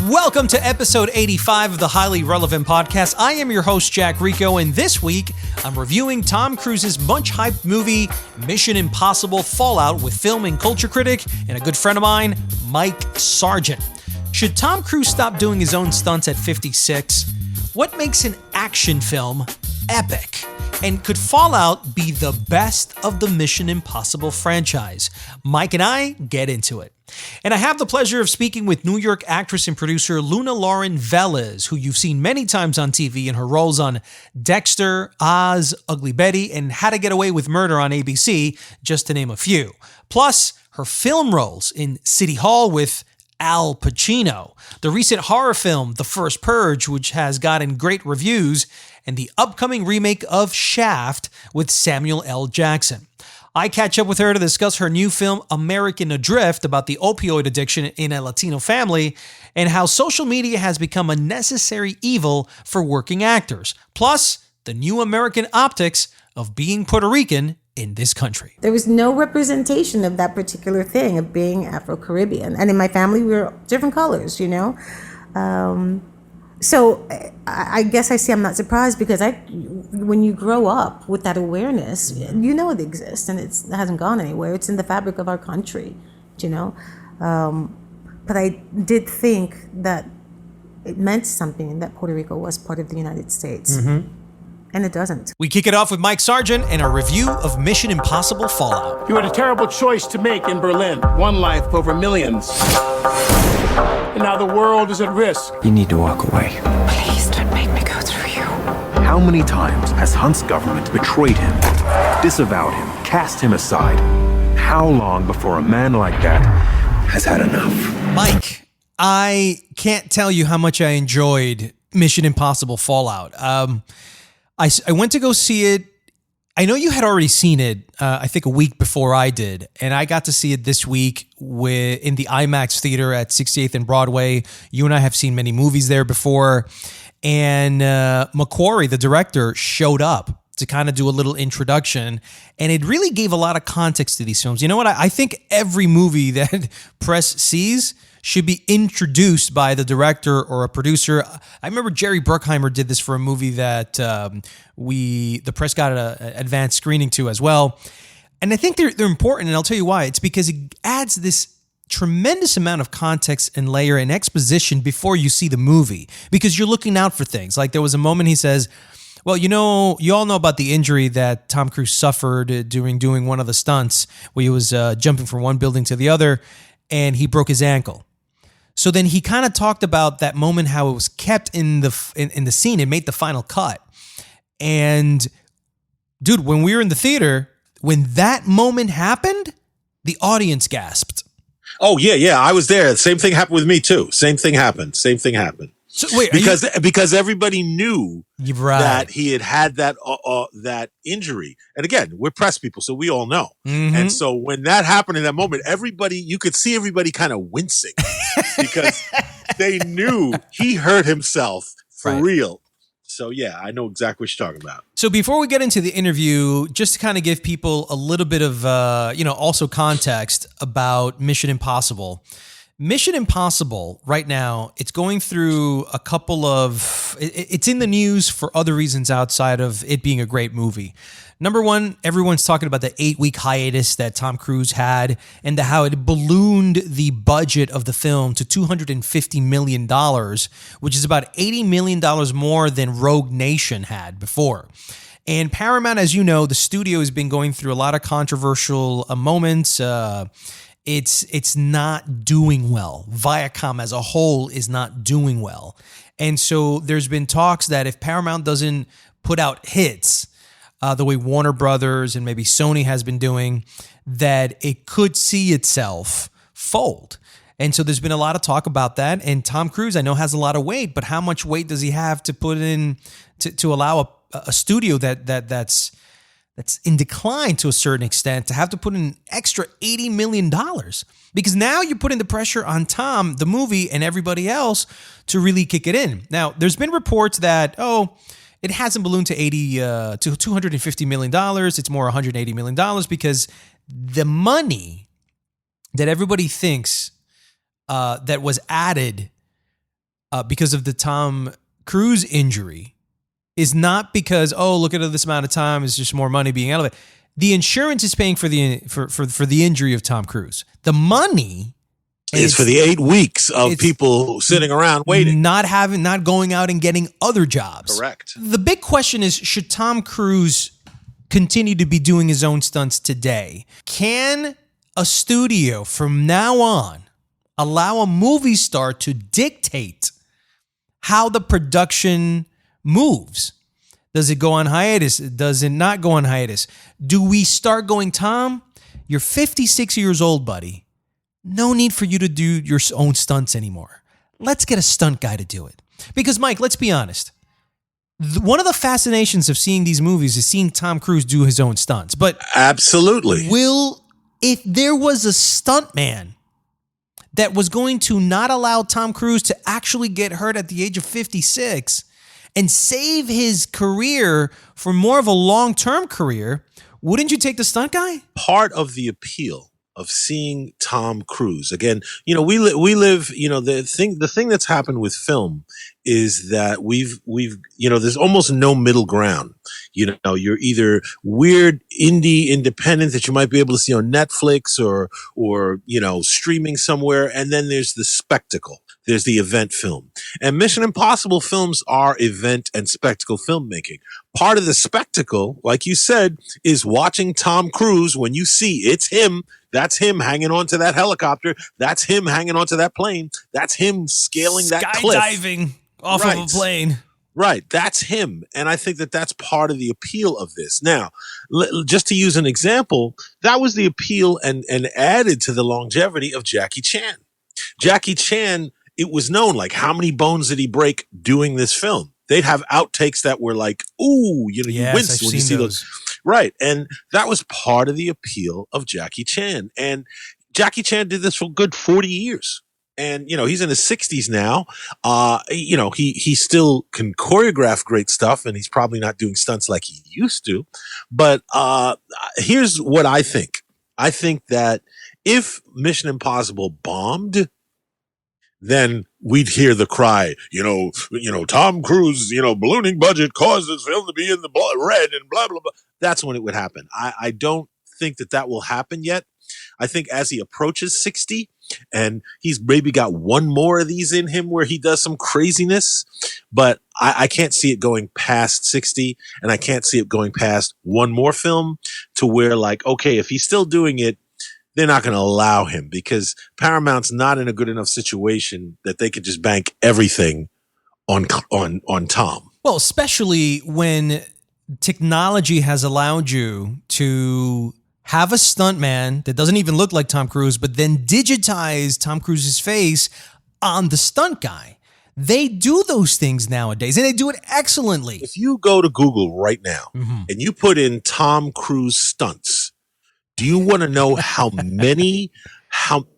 Welcome to episode 85 of the Highly Relevant Podcast. I am your host, Jack Rico, and this week I'm reviewing Tom Cruise's much-hyped movie, Mission Impossible Fallout, with film and culture critic and a good friend of mine, Mike Sargent. Should Tom Cruise stop doing his own stunts at 56? What makes an action film epic? And could Fallout be the best of the Mission Impossible franchise? Mike and I get into it. And I have the pleasure of speaking with New York actress and producer Luna Lauren Velez, who you've seen many times on TV in her roles on Dexter, Oz, Ugly Betty, and How to Get Away with Murder on ABC, just to name a few. Plus, her film roles in City Hall with Al Pacino, the recent horror film The First Purge, which has gotten great reviews, and the upcoming remake of Shaft with Samuel L. Jackson. I catch up with her to discuss her new film, American Adrift, about the opioid addiction in a Latino family and how social media has become a necessary evil for working actors. Plus, the new American optics of being Puerto Rican in this country. There was no representation of that particular thing, of being Afro-Caribbean. And in my family, we were different colors, you know? So I guess I say I'm not surprised because when you grow up with that awareness, you know it exists and it hasn't gone anywhere. It's in the fabric of our country, you know. But I did think that it meant something that Puerto Rico was part of the United States. Mm-hmm. And it doesn't. We kick it off with Mike Sargent and a review of Mission Impossible Fallout. You had a terrible choice to make in Berlin. One life over millions. And now the world is at risk. You need to walk away. Please don't make me go through you. How many times has Hunt's government betrayed him, disavowed him, cast him aside? How long before a man like that has had enough? Mike, I can't tell you how much I enjoyed Mission Impossible Fallout. I went to go see it. I know you had already seen it, I think a week before I did, and I got to see it this week in the IMAX theater at 68th and Broadway. You and I have seen many movies there before, and Macquarie, the director, showed up to kind of do a little introduction, and it really gave a lot of context to these films. You know what? I think every movie that press sees should be introduced by the director or a producer. I remember Jerry Bruckheimer did this for a movie that the press got an advanced screening to as well. And I think they're important, and I'll tell you why. It's because it adds this tremendous amount of context and layer and exposition before you see the movie, because you're looking out for things. Like there was a moment he says, well, you know, you all know about the injury that Tom Cruise suffered during doing one of the stunts where he was jumping from one building to the other, and he broke his ankle. So then he kind of talked about that moment, how it was kept in the scene. It made the final cut. And dude, when we were in the theater, when that moment happened, the audience gasped. Oh, yeah. I was there. Same thing happened with me, too. Same thing happened. So wait, because everybody knew right. that he had that injury. And again, we're press people, so we all know. Mm-hmm. And so when that happened in that moment, you could see everybody kind of wincing because they knew he hurt himself for real. So yeah, I know exactly what you're talking about. So before we get into the interview, just to kind of give people a little bit of also context about Mission Impossible. Mission Impossible right now, it's going through a couple of, it's in the news for other reasons outside of it being a great movie. Number one, everyone's talking about the 8-week hiatus that Tom Cruise had and how it ballooned the budget of the film to $250 million, which is about $80 million more than Rogue Nation had before. And Paramount, as you know, the studio has been going through a lot of controversial moments. It's not doing well. Viacom as a whole is not doing well. And so there's been talks that if Paramount doesn't put out hits the way Warner Brothers and maybe Sony has been doing, that it could see itself fold. And so there's been a lot of talk about that. And Tom Cruise, I know, has a lot of weight, but how much weight does he have to put in to allow a studio that's in decline to a certain extent to have to put in an extra $80 million? Because now you're putting the pressure on Tom, the movie, and everybody else to really kick it in. Now, there's been reports that, it hasn't ballooned to $250 million. It's more $180 million because the money that everybody thinks that was added because of the Tom Cruise injury is not because, oh, look at this amount of time, it's just more money being out of it. The insurance is paying for the injury of Tom Cruise. The money is for the 8 weeks of people sitting around waiting, not going out and getting other jobs. Correct. The big question is, should Tom Cruise continue to be doing his own stunts today? Can a studio from now on allow a movie star to dictate how the production moves? Does it go on hiatus? Does it not go on hiatus? Do we start going, Tom, you're 56 years old, buddy. No need for you to do your own stunts anymore. Let's get a stunt guy to do it. Because, Mike, let's be honest. One of the fascinations of seeing these movies is seeing Tom Cruise do his own stunts. But absolutely, if there was a stuntman that was going to not allow Tom Cruise to actually get hurt at the age of 56 and save his career for more of a long-term career, wouldn't you take the stunt guy? Part of the appeal of seeing Tom Cruise, again, we live, the thing that's happened with film is that we've there's almost no middle ground. You're either weird indie independent that you might be able to see on Netflix or streaming somewhere, and then there's the spectacle. There's the event film. And Mission Impossible films are event and spectacle filmmaking. Part of the spectacle, like you said, is watching Tom Cruise. When you see it's him, that's him hanging onto that helicopter. That's him hanging onto that plane. That's him scaling that cliff. Skydiving off of a plane. Right. That's him. And I think that that's part of the appeal of this. Now, just to use an example, that was the appeal and added to the longevity of Jackie Chan. Jackie Chan, it was known, like, how many bones did he break doing this film? They'd have outtakes that were like, ooh, you wince when you see those. Right. And that was part of the appeal of Jackie Chan. And Jackie Chan did this for a good 40 years. And, he's in his 60s now. He still can choreograph great stuff, and he's probably not doing stunts like he used to. But here's what I think. I think that if Mission Impossible bombed, then we'd hear the cry, Tom Cruise, ballooning budget caused this film to be in the red and blah, blah, blah. That's when it would happen. I don't think that will happen yet. I think as he approaches 60 and he's maybe got one more of these in him where he does some craziness, but I can't see it going past 60, and I can't see it going past one more film to where, like, okay, if he's still doing it, they're not going to allow him because Paramount's not in a good enough situation that they could just bank everything on Tom. Well, especially when technology has allowed you to have a stuntman that doesn't even look like Tom Cruise, but then digitize Tom Cruise's face on the stunt guy. They do those things nowadays, and they do it excellently. If you go to Google right now and you put in Tom Cruise stunts, do you want to know how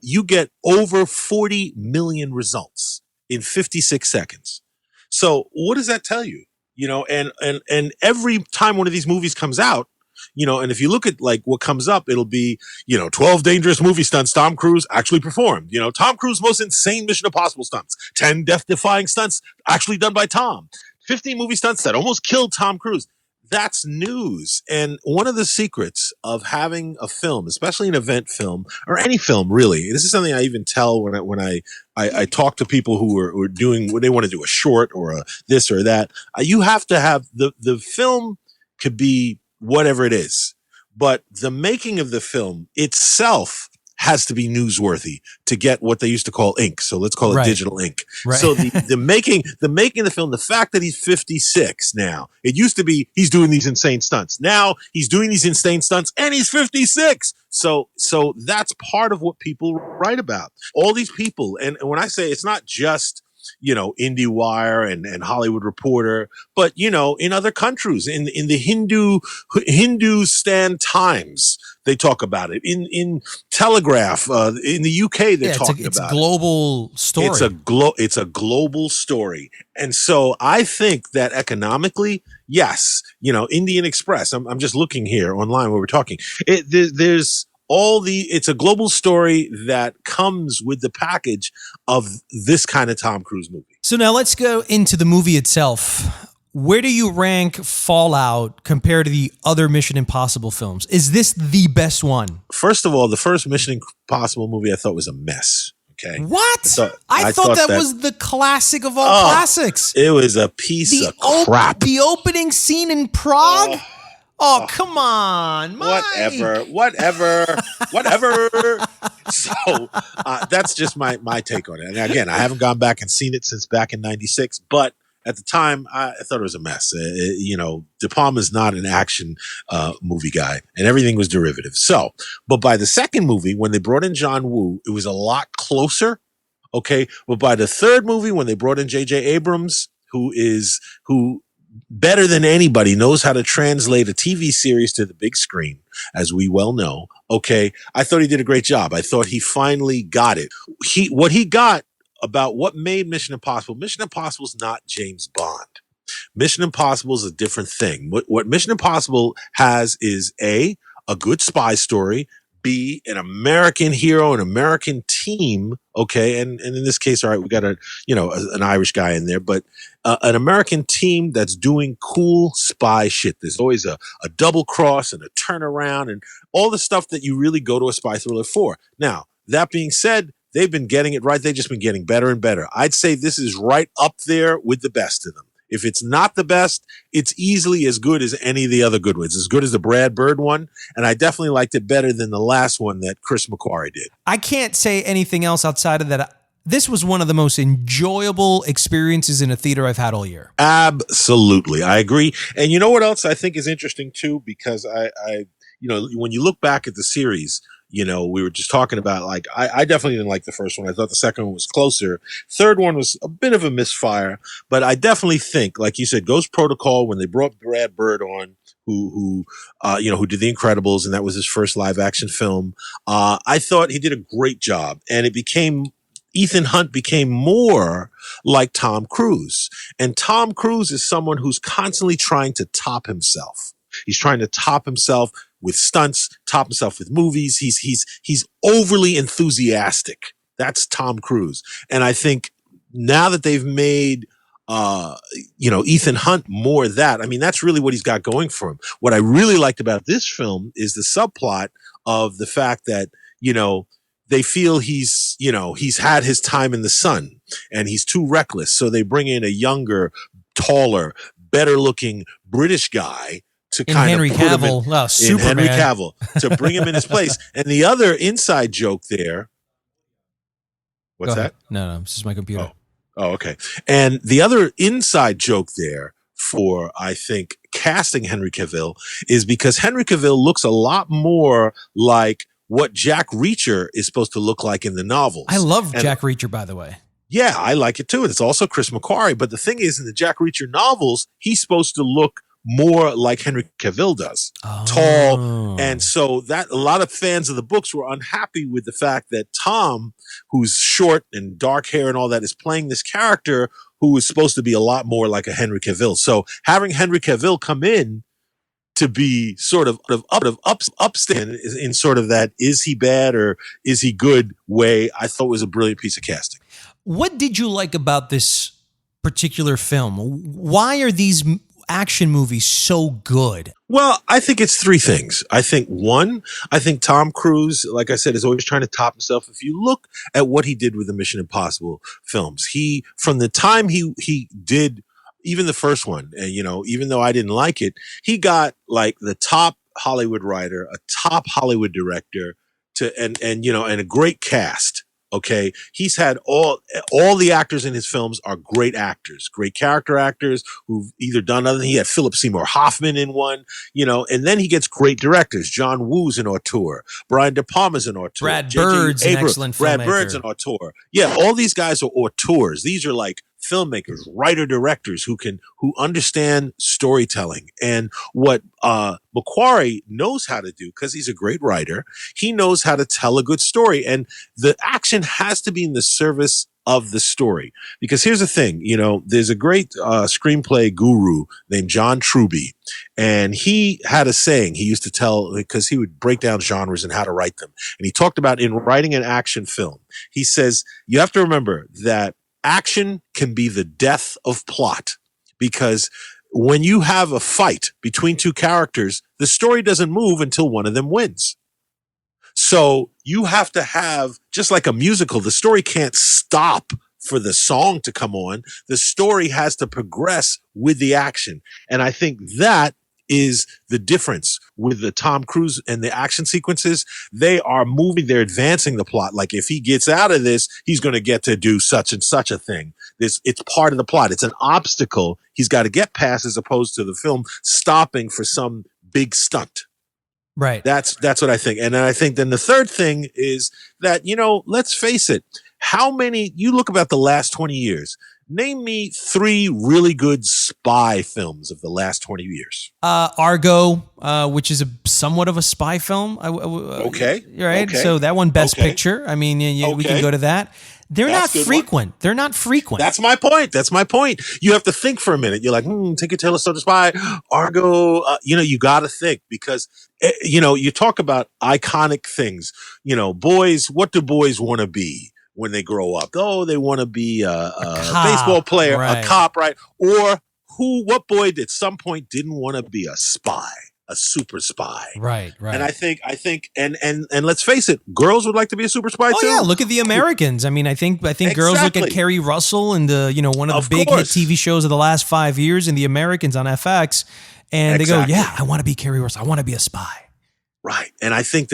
you get over 40 million results in 56 seconds? So what does that tell you? And every time one of these movies comes out, and if you look at like what comes up, it'll be, 12 dangerous movie stunts Tom Cruise actually performed. Tom Cruise most insane Mission Impossible stunts, 10 death-defying stunts actually done by Tom, 15 movie stunts that almost killed Tom Cruise. That's news. And one of the secrets of having a film, especially an event film or any film, really, this is something I even tell when I talk to people who are doing, when they want to do a short or a this or that, you have to have the film could be whatever it is, but the making of the film itself has to be newsworthy to get what they used to call ink. So let's call it digital ink. Right. So the making of the film, the fact that he's 56 now, it used to be he's doing these insane stunts. Now he's doing these insane stunts and he's 56. So that's part of what people write about. All these people. And when I say it's not just, IndieWire and Hollywood Reporter, but, in other countries, in the Hindustan Times, they talk about it. In Telegraph, in the UK, they're talking about it. It's a global story. It's a global story. And so I think that economically, yes, Indian Express, I'm just looking here online where we're talking. There's it's a global story that comes with the package of this kind of Tom Cruise movie. So now let's go into the movie itself. Where do you rank Fallout compared to the other Mission Impossible films? Is this the best one? First of all, the first Mission Impossible movie I thought was a mess. Okay. What? I thought that was the classic of all classics. It was a piece of crap. The opening scene in Prague? Oh, come on. Mike. Whatever. So that's just my take on it. And again, I haven't gone back and seen it since back in 96, but at the time, I thought it was a mess. De Palma's not an action movie guy, and everything was derivative. So, but by the second movie, when they brought in John Woo, it was a lot closer. Okay, but by the third movie, when they brought in J.J. Abrams, who better than anybody knows how to translate a TV series to the big screen, as we well know. Okay, I thought he did a great job. I thought he finally got it. What he got about what made Mission Impossible. Mission Impossible is not James Bond. Mission Impossible is a different thing. What Mission Impossible has is a good spy story, B, an American hero, an American team. Okay. And in this case, all right, we got an Irish guy in there, but an American team that's doing cool spy shit. There's always a double cross and a turnaround and all the stuff that you really go to a spy thriller for. Now, that being said, they've been getting it right. They've just been getting better and better. I'd say this is right up there with the best of them. If it's not the best, it's easily as good as any of the other good ones. As good as the Brad Bird one, and I definitely liked it better than the last one that Chris McQuarrie did. I can't say anything else outside of that. This was one of the most enjoyable experiences in a theater I've had all year. Absolutely. I agree. And you know what else I think is interesting too? Because when you look back at the series, we were just talking about, like, I definitely didn't like the first one. I thought the second one was closer. Third one was a bit of a misfire, but I definitely think, like you said, Ghost Protocol, when they brought Brad Bird on, who did The Incredibles, and that was his first live action film. I thought he did a great job, and Ethan Hunt became more like Tom Cruise. And Tom Cruise is someone who's constantly trying to top himself. He's trying to top himself with stunts, top himself with movies. He's overly enthusiastic. That's Tom Cruise. And I think now that they've made Ethan Hunt more that, I mean, that's really what he's got going for him. What I really liked about this film is the subplot of the fact that, they feel he's had his time in the sun and he's too reckless. So they bring in a younger, taller, better looking British guy to kind Henry of put Cavill. him in Superman. Henry Cavill to bring him in his place. And the other inside joke there. What's that? No, this is my computer. Oh, okay. And the other inside joke there for, I think, casting Henry Cavill is because Henry Cavill looks a lot more like what Jack Reacher is supposed to look like in the novels. I love Jack Reacher, by the way. Yeah, I like it too. And it's also Chris McQuarrie. But the thing is, in the Jack Reacher novels, he's supposed to look more like Henry Cavill does, tall. And so that a lot of fans of the books were unhappy with the fact that Tom, who's short and dark hair and all that, is playing this character who is supposed to be a lot more like a Henry Cavill. So having Henry Cavill come in to be sort of upstand in sort of that, is he bad or is he good way, I thought was a brilliant piece of casting. What did you like about this particular film? Why are these action movies so good? Well, I think it's three things. I think Tom Cruise, like I said, is always trying to top himself. If you look at what he did with the Mission Impossible films, from the time he did even the first one, and even though I didn't like it, he got like the top Hollywood writer, a top Hollywood director, and a great cast. Okay, he's had all the actors in his films are great actors, great character actors who've either done other. He had Philip Seymour Hoffman in one, and then he gets great directors. John Woo's an auteur, Brian De Palma's an auteur, Brad Bird's an excellent filmmaker. Brad Bird's an auteur. Yeah, all these guys are auteurs. These are like filmmakers, writer directors who understand storytelling. And what Macquarie knows how to do, because he's a great writer, he knows how to tell a good story. And the action has to be in the service of the story. Because here's the thing, there's a great screenplay guru named John Truby, and he had a saying he used to tell, because he would break down genres and how to write them. And he talked about in writing an action film, he says, you have to remember that action can be the death of plot, because when you have a fight between two characters, the story doesn't move until one of them wins. So you have to have, just like a musical, the story can't stop for the song to come on. The story has to progress with the action. And I think that is the difference with the Tom Cruise and the action sequences. They are moving, they're advancing the plot. Like if he gets out of this, he's going to get to do such and such a thing. It's part of the plot. It's an obstacle he's got to get past, as opposed to the film stopping for some big stunt. Right. That's what I think. And then I think then the third thing is that, let's face it, how many, you look about the last 20 years, name me 3 really good spy films of the last 20 years. Argo, which is somewhat of a spy film. Okay. Right. Okay. So that one, Best Okay. Picture. I mean, we Okay. can go to that. They're That's not a good one. frequent. They're not frequent. That's my point. You have to think for a minute. You're like, Tinker Tailor Soldier Spy, Argo. You got to think, because, you talk about iconic things. Boys, what do boys want to be when they grow up? Oh, they want to be a baseball player, right. a cop, right? Or what boy at some point didn't want to be a spy? A super spy. Right. And I think, and let's face it, girls would like to be a super spy too. Oh yeah, look at the Americans. I mean, I think girls look at Exactly. Kerry Russell and one of the big hit course. TV shows of the last 5 years, and the Americans on FX, and Exactly. they go, yeah, I want to be Kerry Russell. I want to be a spy. Right. And I think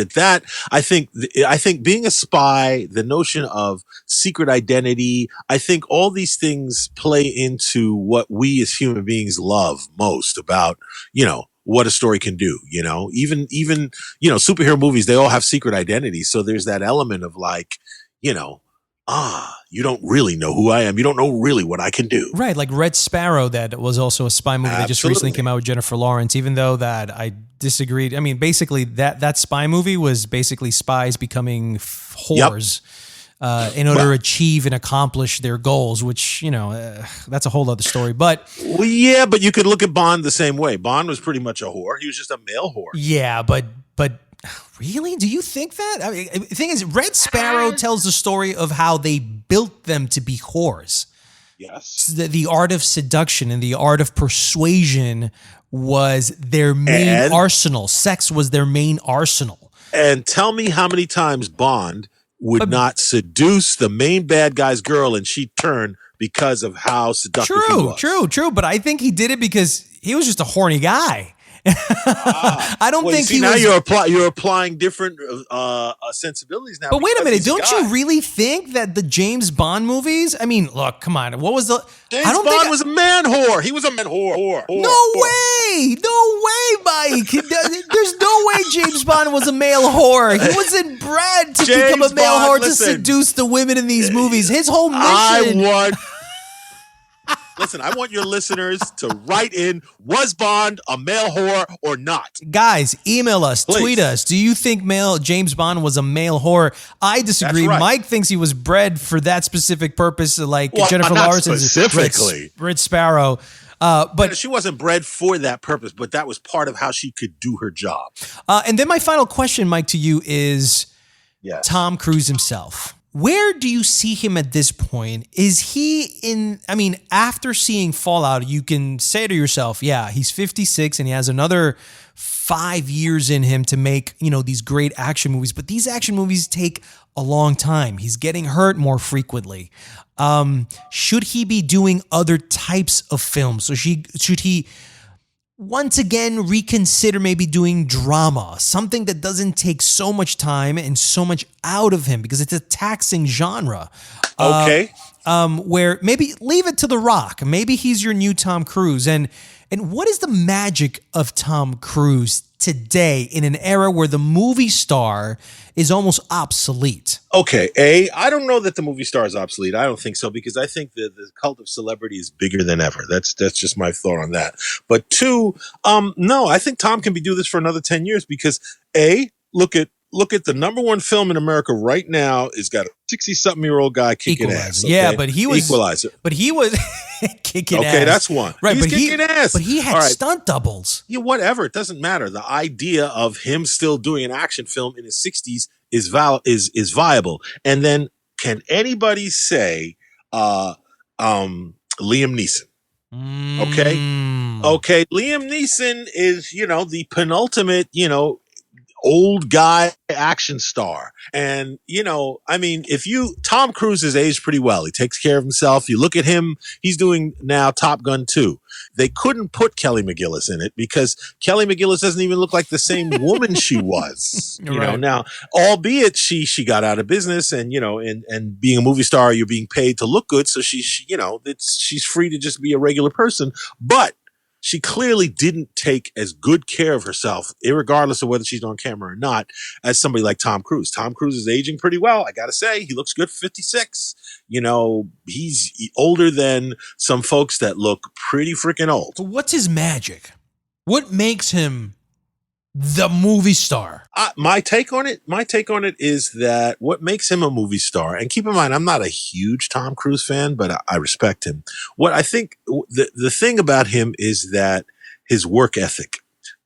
I think being a spy, the notion of secret identity, I think all these things play into what we as human beings love most about, what a story can do, even, superhero movies, they all have secret identities. So there's that element of like, you don't really know who I am. You don't know really what I can do. Right, like Red Sparrow, that was also a spy movie that just recently came out with Jennifer Lawrence, even though that I disagreed. I mean, basically that spy movie was basically spies becoming whores in order to achieve and accomplish their goals, which, that's a whole other story. But well, yeah, but you could look at Bond the same way. Bond was pretty much a whore. He was just a male whore. yeah, but really? Do you think that? I mean, the thing is, Red Sparrow tells the story of how they built them to be whores. Yes. The art of seduction and the art of persuasion was their main arsenal. Sex was their main arsenal. And tell me how many times Bond would not seduce the main bad guy's girl and she'd turn because of how seductive he was. True. But I think he did it because he was just a horny guy. I don't think he was. Now you're applying different sensibilities now. But wait a minute, because he's don't a guy. you really think that the James Bond movies? I mean, look, come on. What was the? James I don't Bond think was a man whore. He was a man whore. No way, Mike. There's no way James Bond was a male whore. He wasn't bred to become a male whore to seduce the women in these movies. His whole mission. Listen, I want your listeners to write in, was Bond a male whore or not? Guys, email us, Please. tweet us. Do you think James Bond was a male whore? I disagree. That's right. Mike thinks he was bred for that specific purpose, like Well, Jennifer not Lawrence specifically. Red Sparrow. But she wasn't bred for that purpose, but that was part of how she could do her job. And then my final question, Mike, to you is Tom Cruise himself. Where do you see him at this point? Is he after seeing Fallout, you can say to yourself, yeah, he's 56 and he has another 5 years in him to make, these great action movies. But these action movies take a long time. He's getting hurt more frequently. Should he be doing other types of films? So should he once again reconsider maybe doing drama, something that doesn't take so much time and so much out of him, because it's a taxing genre. Okay. Where maybe leave it to The Rock. Maybe he's your new Tom Cruise. And what is the magic of Tom Cruise today in an era where the movie star is almost obsolete? Okay, I don't know that the movie star is obsolete. I don't think so, because I think the cult of celebrity is bigger than ever. That's just my thought on that. But two, no, I think Tom can do this for another 10 years because look at the number one film in America right now is got a 60-something-year-old guy kicking ass. Okay? Yeah, but he was Equalizer. But he was kicking ass. Okay, that's one. Right, He's kicking ass. But he had stunt doubles. Yeah, whatever. It doesn't matter. The idea of him still doing an action film in his 60s is viable. And then can anybody say Liam Neeson? Okay? Okay, Liam Neeson is, the penultimate, old guy action star. And, Tom Cruise has aged pretty well. He takes care of himself. You look at him, he's doing now Top Gun 2. They couldn't put Kelly McGillis in it because Kelly McGillis doesn't even look like the same woman she was. Now, albeit she got out of business and, and being a movie star, you're being paid to look good. So she's free to just be a regular person. But she clearly didn't take as good care of herself, irregardless of whether she's on camera or not, as somebody like Tom Cruise. Tom Cruise is aging pretty well. I got to say, he looks good for 56. He's older than some folks that look pretty freaking old. So what's his magic? What makes him the movie star? My take on it is that what makes him a movie star, and keep in mind, I'm not a huge Tom Cruise fan, but I respect him. What I think the thing about him is that his work ethic.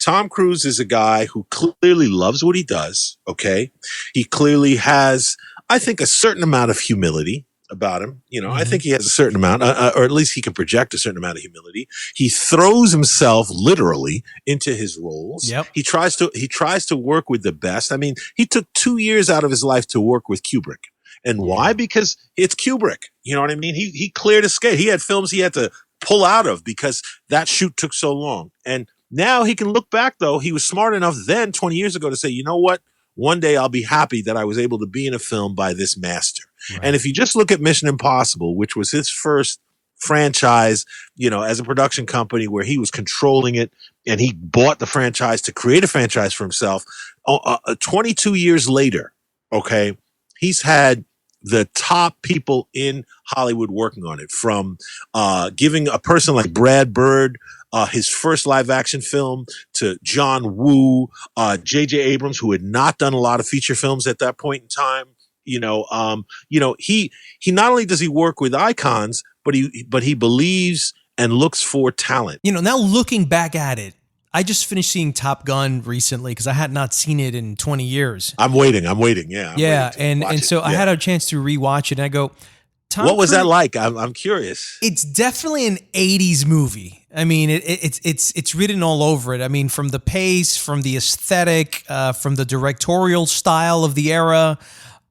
Tom Cruise is a guy who clearly loves what he does. Okay. He clearly has, I think, a certain amount of humility about him. I think he has a certain amount, or at least he can project a certain amount of humility. He throws himself literally into his roles. Yep. He tries to work with the best. I mean, he took 2 years out of his life to work with Kubrick. And why? Because it's Kubrick. You know what I mean? He cleared his skate. He had films he had to pull out of because that shoot took so long. And now he can look back, though. He was smart enough then 20 years ago to say, you know what? One day I'll be happy that I was able to be in a film by this master. Right. And if you just look at Mission Impossible, which was his first franchise, as a production company where he was controlling it and he bought the franchise to create a franchise for himself. 22 years later, okay, he's had the top people in Hollywood working on it, from giving a person like Brad Bird his first live action film, to John Woo, J.J. Abrams, who had not done a lot of feature films at that point in time. He not only does he work with icons, but he believes and looks for talent. Now looking back at it, I just finished seeing Top Gun recently because I had not seen it in 20 years. I'm waiting. Yeah. And so I had a chance to rewatch it, and I go, what was that like? I'm curious. It's definitely an 80s movie. I mean, it's written all over it. I mean, from the pace, from the aesthetic, from the directorial style of the era,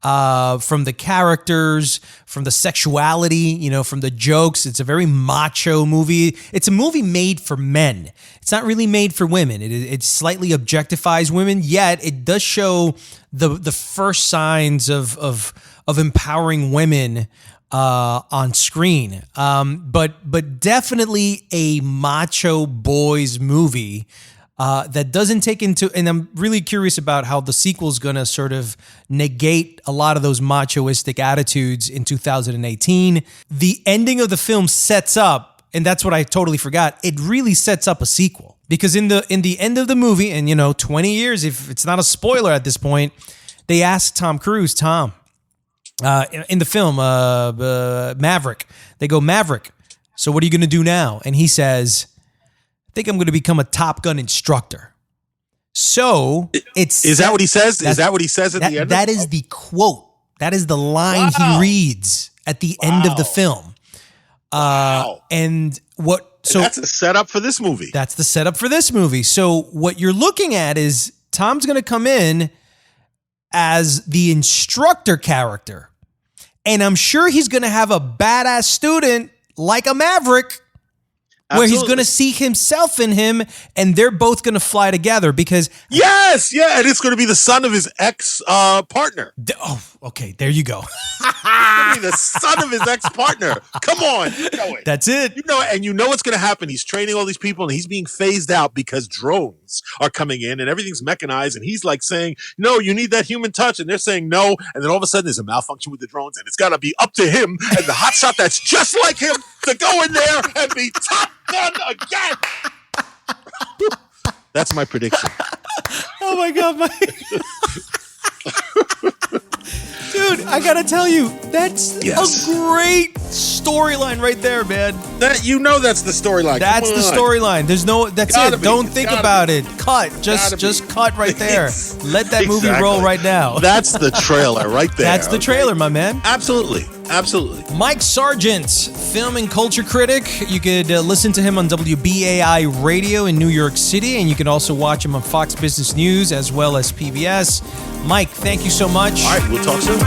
from the characters, from the sexuality, from the jokes. It's a very macho movie. It's a movie made for men. It's not really made for women. It slightly objectifies women, yet it does show the first signs of empowering women on screen. But definitely a macho boys movie that doesn't take into, and I'm really curious about how the sequel's going to sort of negate a lot of those machoistic attitudes in 2018. The ending of the film sets up, and that's what I totally forgot, it really sets up a sequel. Because in the end of the movie, and 20 years, if it's not a spoiler at this point, they asked Tom Cruise, in the film, Maverick, they go, Maverick, so what are you going to do now? And he says, I think I'm going to become a Top Gun instructor. So is that what he says? Is that what he says at the end? That is the quote. That is the line he reads at the end of the film. And what? So that's a setup for this movie. That's the setup for this movie. So what you're looking at is Tom's going to come in as the instructor character, and I'm sure he's going to have a badass student like a Maverick. Where he's going to see himself in him, and they're both going to fly together because... Yes! Yeah, and it's going to be the son of his ex-partner. Oh, okay. There you go. marry the son of his ex-partner. Come on, you know it. That's it. You know it, and you know what's going to happen. He's training all these people, and he's being phased out because drones are coming in, and everything's mechanized, and he's like saying, no, you need that human touch, and they're saying no, and then all of a sudden there's a malfunction with the drones, and it's got to be up to him and the hotshot that's just like him to go in there and be Top Gun again. That's my prediction. Oh my God, Mike. Dude, I gotta tell you, that's a great storyline right there, man. That's the storyline. That's the storyline. That's it. Don't think about it. Cut. Just cut right there. Let that movie roll right now. That's the trailer right there. That's the trailer, my man. Absolutely. Mike Sargent, film and culture critic. You could listen to him on WBAI Radio in New York City, and you can also watch him on Fox Business News as well as PBS. Mike, thank you so much. All right, we'll talk soon.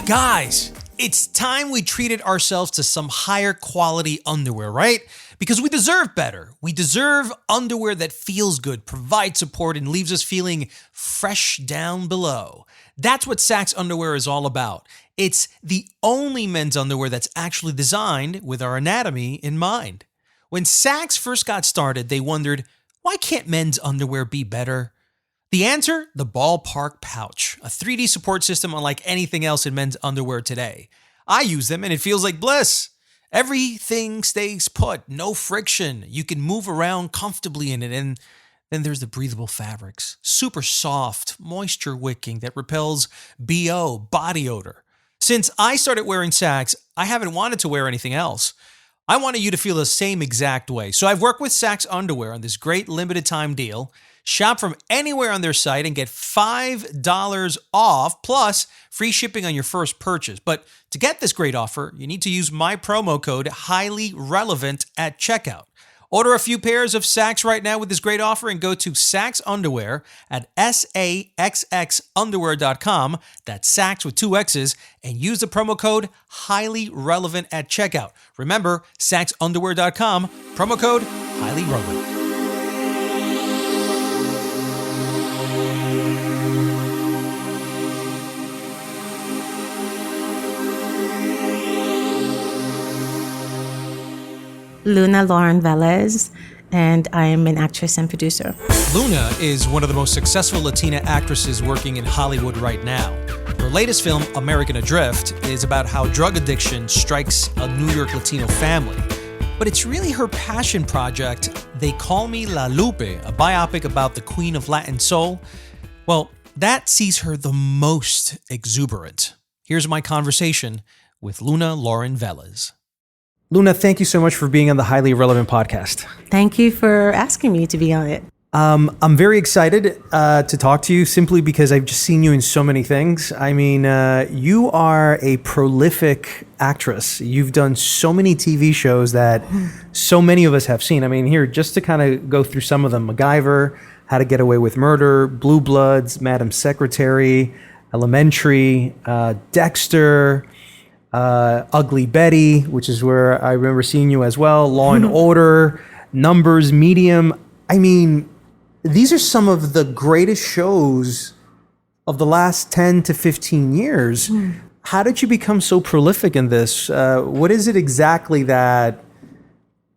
Guys, it's time we treated ourselves to some higher quality underwear, right? Because we deserve better. We deserve underwear that feels good, provides support, and leaves us feeling fresh down below. That's what Saxx underwear is all about. It's the only men's underwear that's actually designed with our anatomy in mind. When Saxx first got started, they wondered, why can't men's underwear be better? The answer? The ballpark pouch, a 3D support system unlike anything else in men's underwear today. I use them and it feels like bliss. Everything stays put, no friction. You can move around comfortably in it. And then there's the breathable fabrics, super soft, moisture wicking that repels BO, body odor. Since I started wearing Saxx, I haven't wanted to wear anything else. I wanted you to feel the same exact way. So I've worked with Saxx underwear on this great limited time deal. Shop from anywhere on their site and get $5 off plus free shipping on your first purchase. But to get this great offer, you need to use my promo code HIGHLYRELEVANT at checkout. Order a few pairs of Saxx right now with this great offer and go to Saxx Underwear at SAXXunderwear.com. That's Saxx with 2 X's, and use the promo code HIGHLYRELEVANT at checkout. Remember, SaxxUnderwear.com, promo code HIGHLYRELEVANT. Luna Lauren Velez, and I am an actress and producer. Luna is one of the most successful Latina actresses working in Hollywood right now. Her latest film, American Adrift, is about how drug addiction strikes a New York Latino family. But it's really her passion project, They Call Me La Lupe, a biopic about the queen of Latin soul. Well, that sees her the most exuberant. Here's my conversation with Luna Lauren Velez. Luna, thank you so much for being on the Highly Relevant podcast. Thank you for asking me to be on it. I'm very excited to talk to you simply because I've just seen you in so many things. I mean, you are a prolific actress. You've done so many TV shows that so many of us have seen. I mean, here, just to kind of go through some of them: MacGyver, How to Get Away with Murder, Blue Bloods, Madam Secretary, Elementary, Dexter, Ugly Betty, which is where I remember seeing you as well, Law and Order, Numbers, Medium. I mean, these are some of the greatest shows of the last 10 to 15 years. How did you become so prolific in this? What is it exactly that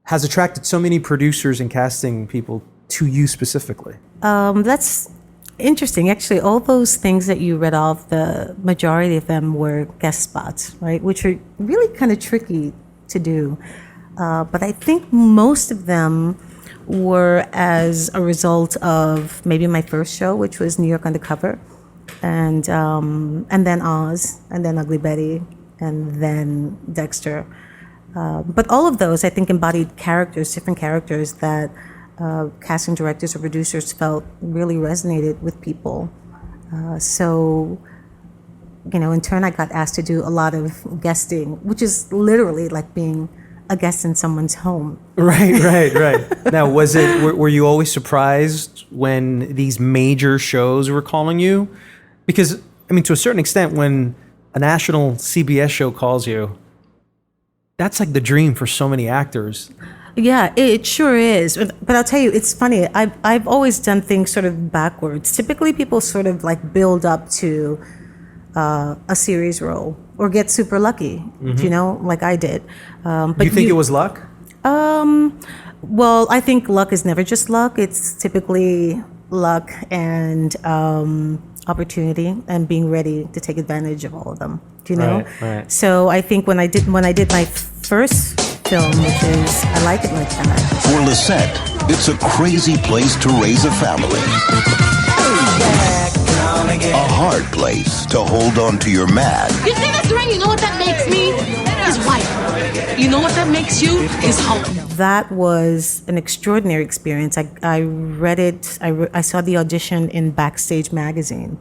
has attracted so many producers and casting people to you specifically? That's interesting. Actually, all those things that you read off, the majority of them were guest spots, right? Which are really kind of tricky to do. But I think most of them were as a result of maybe my first show, which was New York Undercover, and then Oz, and then Ugly Betty, and then Dexter. But all of those, I think, embodied characters, different characters that casting directors or producers felt really resonated with people. So, in turn, I got asked to do a lot of guesting, which is literally like being a guest in someone's home. Right. Now, were you always surprised when these major shows were calling you? Because, I mean, to a certain extent, when a national CBS show calls you, that's like the dream for so many actors. Yeah, it sure is. But I'll tell you, it's funny. I've always done things sort of backwards. Typically, people sort of like build up to a series role or get super lucky, you know, like I did. But you think it was luck? Well, I think luck is never just luck. It's typically luck and opportunity and being ready to take advantage of all of them. Do you know? Right. So I think when I did my first film, which is I Like It Like That. For Lisette, it's a crazy place to raise a family. A hard place to hold on to your man. You see this ring? You know what that makes me? Is white. You know what that makes you? Is home. That was an extraordinary experience. I read it. I saw the audition in Backstage magazine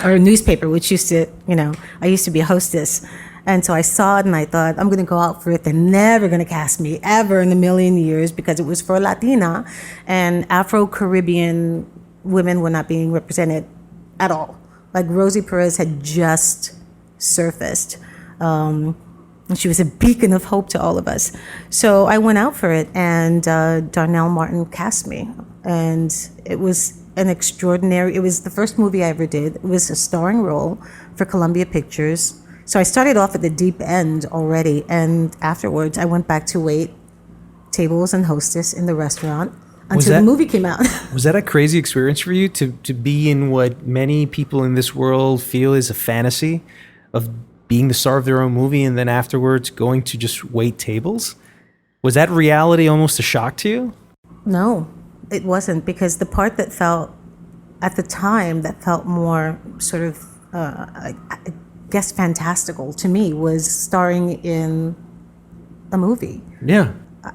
or a newspaper, which used to, you know, I used to be a hostess. And so I saw it and I thought, I'm going to go out for it. They're never going to cast me ever in a million years because it was for a Latina and Afro-Caribbean women were not being represented at all. Like Rosie Perez had just surfaced. And she was a beacon of hope to all of us. So I went out for it and Darnell Martin cast me. And it was it was the first movie I ever did. It was a starring role for Columbia Pictures. So I started off at the deep end already, and afterwards I went back to wait tables and hostess in the restaurant until the movie came out. Was that a crazy experience for you to be in what many people in this world feel is a fantasy of being the star of their own movie and then afterwards going to just wait tables? Was that reality almost a shock to you? No, it wasn't, because the part that felt, at the time, that felt more sort of, I guess, fantastical to me was starring in a movie. Yeah.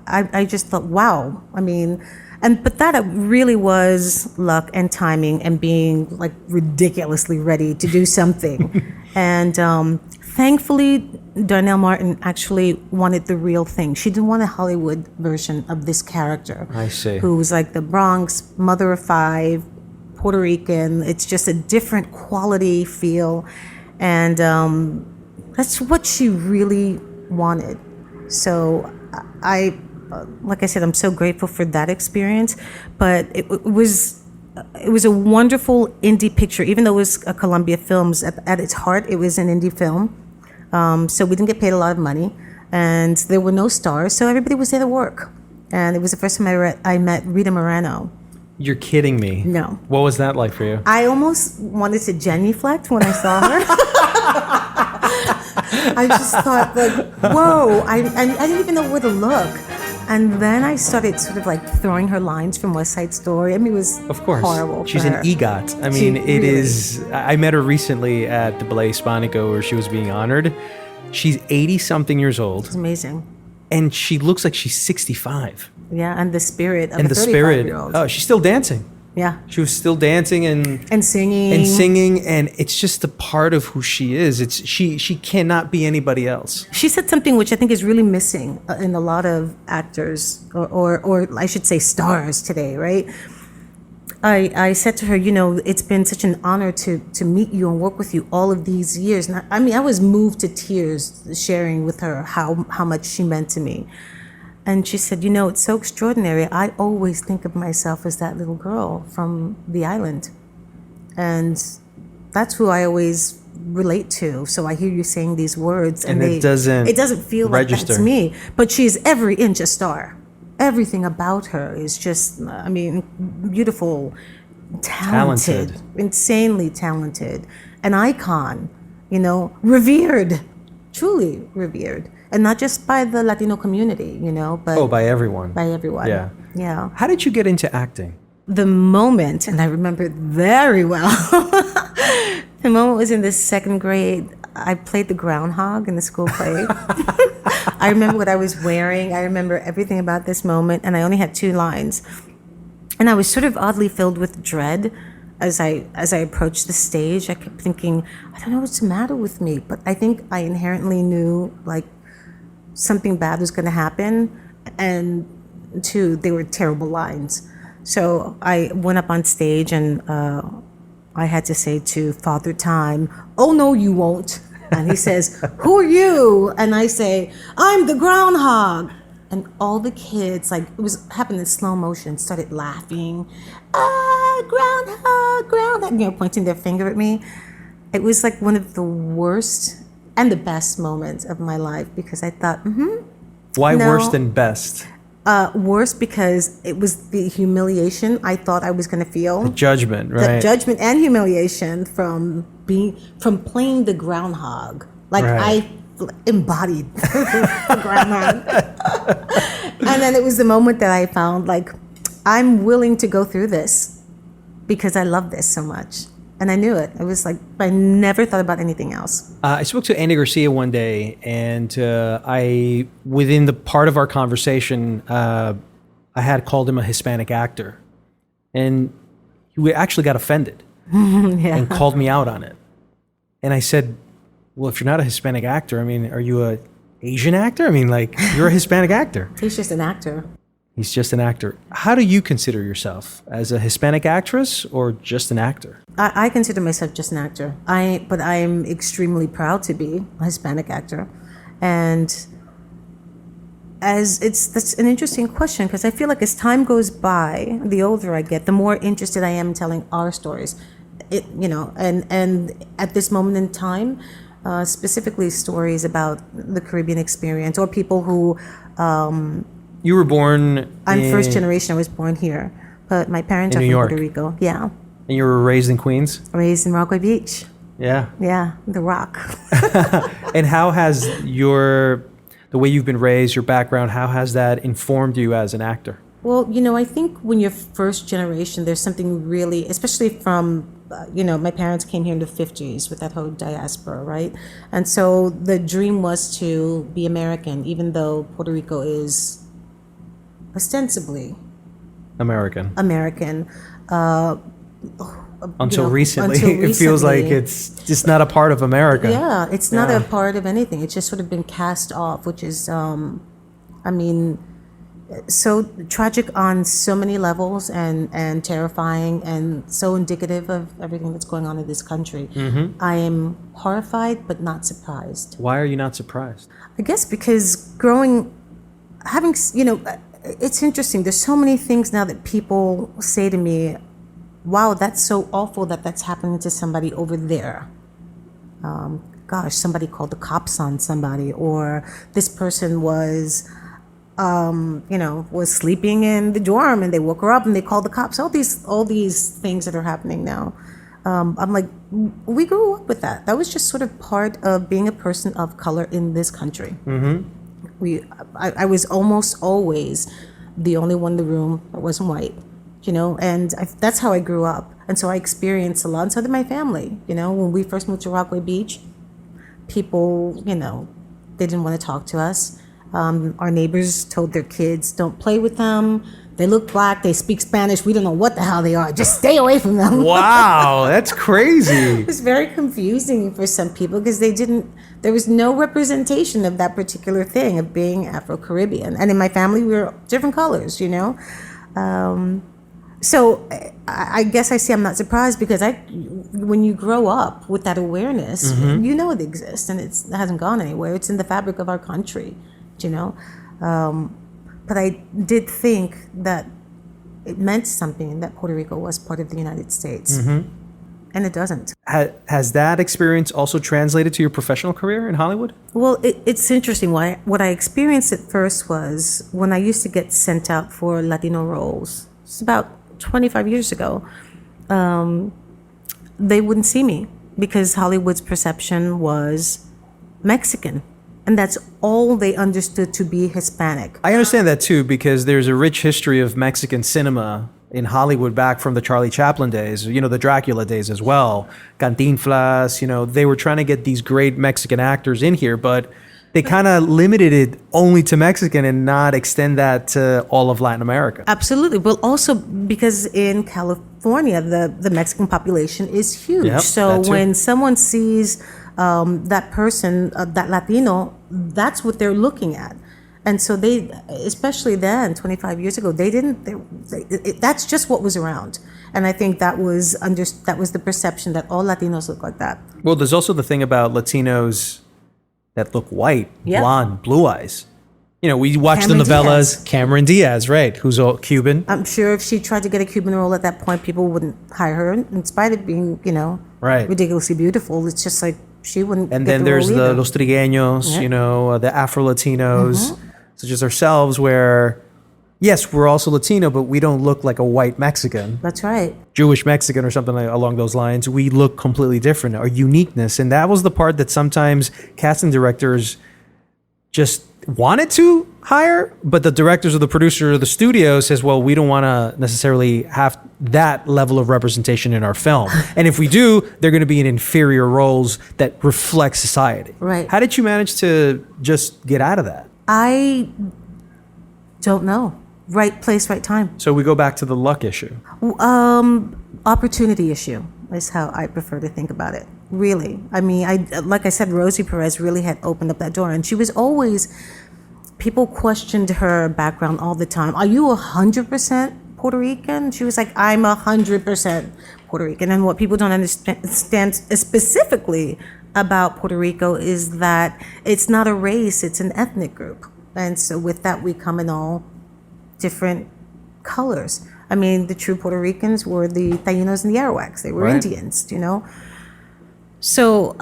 I just thought, wow. I mean, but that really was luck and timing and being like ridiculously ready to do something. And thankfully, Darnell Martin actually wanted the real thing. She didn't want a Hollywood version of this character. I see. Who was like the Bronx, mother of 5, Puerto Rican. It's just a different quality feel. And that's what she really wanted. So like I said, I'm so grateful for that experience. But it was a wonderful indie picture, even though it was a Columbia Films. At its heart, it was an indie film. So we didn't get paid a lot of money, and there were no stars, so everybody was there to work. And it was the first time I met Rita Moreno. You're kidding me. No. What was that like for you? I almost wanted to genuflect when I saw her. I just thought, like, whoa, I didn't even know where to look. And then I started sort of like throwing her lines from West Side Story. I mean, it was of course horrible. She's an EGOT. I mean, it is. I met her recently at the Ballet Hispanico where she was being honored. She's 80-something years old. It's amazing. And she looks like she's 65. Yeah, and the spirit of and a the 35-year-old. Oh, she's still dancing. Yeah. She was still dancing and singing. And it's just a part of who she is. It's she cannot be anybody else. She said something which I think is really missing in a lot of actors or I should say stars today, right? I said to her, you know, it's been such an honor to meet you and work with you all of these years. And I was moved to tears sharing with her how much she meant to me. And she said, you know, it's so extraordinary. I always think of myself as that little girl from the island. And that's who I always relate to. So I hear you saying these words and it doesn't feel register. Like that's me. But she's every inch a star. Everything about her is just, I mean, beautiful, talented, insanely talented, an icon, you know, revered, truly revered. And not just by the Latino community, you know, but by everyone. By everyone. Yeah. Yeah. How did you get into acting? The moment, and I remember it very well, the moment was in the 2nd grade. I played the groundhog in the school play. I remember what I was wearing. I remember everything about this moment, and I only had 2 lines. And I was sort of oddly filled with dread as I approached the stage. I kept thinking, I don't know what's the matter with me, but I think I inherently knew, like, something bad was going to happen, and 2, they were terrible lines. So I went up on stage and I had to say to Father Time, "Oh no, you won't." And he says, "Who are you?" And I say, "I'm the groundhog." and all the kids, like, it was happening in slow motion, started laughing. Groundhog, pointing their finger at me. It was like one of the worst and the best moments of my life, because I thought, Why no. worse than best? Worse because it was the humiliation I thought I was going to feel. Judgment, right? The judgment and humiliation from playing the groundhog. Like, Right. I embodied the groundhog. And then it was the moment that I found, like, I'm willing to go through this because I love this so much. And I knew it. It was like, I never thought about anything else. I spoke to Andy Garcia one day, and within the part of our conversation, I had called him a Hispanic actor. And he actually got offended and called me out on it. And I said, well, if you're not a Hispanic actor, I mean, are you a Asian actor? I mean, like, you're a Hispanic actor. He's just an actor. He's just an actor. How do you consider yourself? As a Hispanic actress or just an actor? I consider myself just an actor. But I'm extremely proud to be a Hispanic actor. And that's an interesting question, because I feel like as time goes by, the older I get, the more interested I am in telling our stories. And at this moment in time, specifically stories about the Caribbean experience, or people who... You were born I'm first generation. I was born here, but my parents are from Puerto Rico. Yeah. And you were raised in Queens? Raised in Rockaway Beach. Yeah. Yeah, the Rock. And how has the way you've been raised, your background, how has that informed you as an actor? Well, I think when you're first generation, there's something really, especially from, my parents came here in the 50s with that whole diaspora, right? And so the dream was to be American, even though Puerto Rico is ostensibly American. Until recently, it feels like it's just not a part of America. Yeah, it's not a part of anything. It's just sort of been cast off, which is, so tragic on so many levels, and terrifying, and so indicative of everything that's going on in this country. Mm-hmm. I am horrified, but not surprised. Why are you not surprised? I guess because it's interesting. There's so many things now that people say to me, wow, that's so awful that that's happening to somebody over there. Somebody called the cops on somebody, or this person was sleeping in the dorm and they woke her up and they called the cops. All these things that are happening now. I'm like, we grew up with that. That was just sort of part of being a person of color in this country. Mm-hmm. I was almost always the only one in the room that wasn't white, and that's how I grew up. And so I experienced a lot, and so did my family. When we first moved to Rockaway Beach, people, they didn't want to talk to us. Our neighbors told their kids, don't play with them. They look black, they speak Spanish, we don't know what the hell they are. Just stay away from them. Wow, that's crazy. It was very confusing for some people because there was no representation of that particular thing of being Afro-Caribbean. And in my family, we were different colors, So I guess I'm not surprised, because when you grow up with that awareness, Mm-hmm. it exists, and it hasn't gone anywhere. It's in the fabric of our country, But I did think that it meant something that Puerto Rico was part of the United States. Mm-hmm. And it doesn't. Has that experience also translated to your professional career in Hollywood? Well, it's interesting. What I experienced at first was when I used to get sent out for Latino roles. It's about 25 years ago. They wouldn't see me because Hollywood's perception was Mexican. And that's all they understood to be Hispanic. I understand that too, because there's a rich history of Mexican cinema in Hollywood back from the Charlie Chaplin days, the Dracula days as well. Cantinflas, they were trying to get these great Mexican actors in here, but they kind of limited it only to Mexican and not extend that to all of Latin America. Absolutely. Well, also because in California, the Mexican population is huge. Yep, so when someone sees that person, that Latino, that's what they're looking at. And so they, especially then, 25 years ago, that's just what was around. And I think that was the perception that all Latinos look like that. Well, there's also the thing about Latinos that look white, Yeah. blonde, blue eyes. we watch Cameron the novellas. Diaz. Cameron Diaz, right? Who's all Cuban. I'm sure if she tried to get a Cuban role at that point, people wouldn't hire her, in spite of being, Right. ridiculously beautiful. It's just like she wouldn't. And get then the there's role the either. Los Trigueños, the Afro-Latinos, such as ourselves, where, yes, we're also Latino, but we don't look like a white Mexican. That's right. Jewish Mexican or something along those lines. We look completely different, our uniqueness. And that was the part that sometimes casting directors just wanted to hire, but the directors or the producer or the studio says, well, we don't want to necessarily have that level of representation in our film. And if we do, they're going to be in inferior roles that reflect society. Right. How did you manage to just get out of that? I don't know. Right place, right time. So we go back to the luck issue. Opportunity issue is how I prefer to think about it. Really. I mean, like I said, Rosie Perez really had opened up that door, and she was always, people questioned her background all the time. Are you 100% Puerto Rican? She was like, I'm 100% Puerto Rican. And what people don't understand specifically about Puerto Rico is that it's not a race, it's an ethnic group. And so with that, we come in all different colors. I mean, the true Puerto Ricans were the Tainos and the Arawaks. They were Right. Indians, So,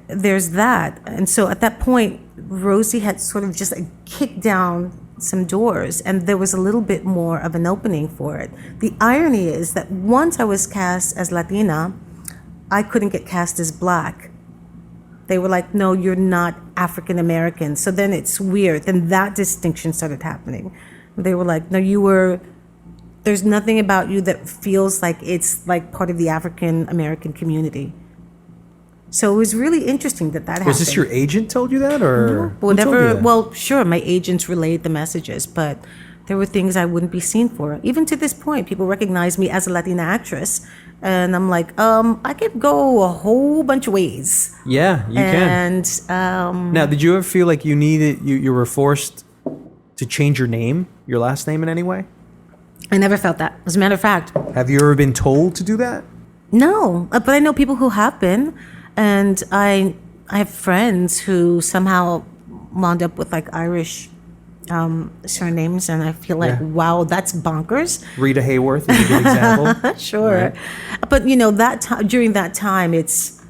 there's that. And so at that point, Rosie had sort of just kicked down some doors, and there was a little bit more of an opening for it. The irony is that once I was cast as Latina, I couldn't get cast as Black. They were like, no, you're not African American. So then it's weird. Then that distinction started happening. They were like, no, there's nothing about you that feels like it's like part of the African American community. So it was really interesting that happened. Was this your agent told you that, or who told you Whatever? that? Well, sure, my agents relayed the messages, but there were things I wouldn't be seen for. Even to this point, people recognize me as a Latina actress, and I'm like, I could go a whole bunch of ways. Yeah, you can. And Now, did you ever feel like you were forced to change your name, your last name in any way? I never felt that. As a matter of fact, Have you ever been told to do that? no, but I know people who have been, and I have friends who somehow wound up with like Irish surnames, and I feel like, Yeah. wow, that's bonkers. Rita Hayworth is a good example. Sure, Right. but during that time, it's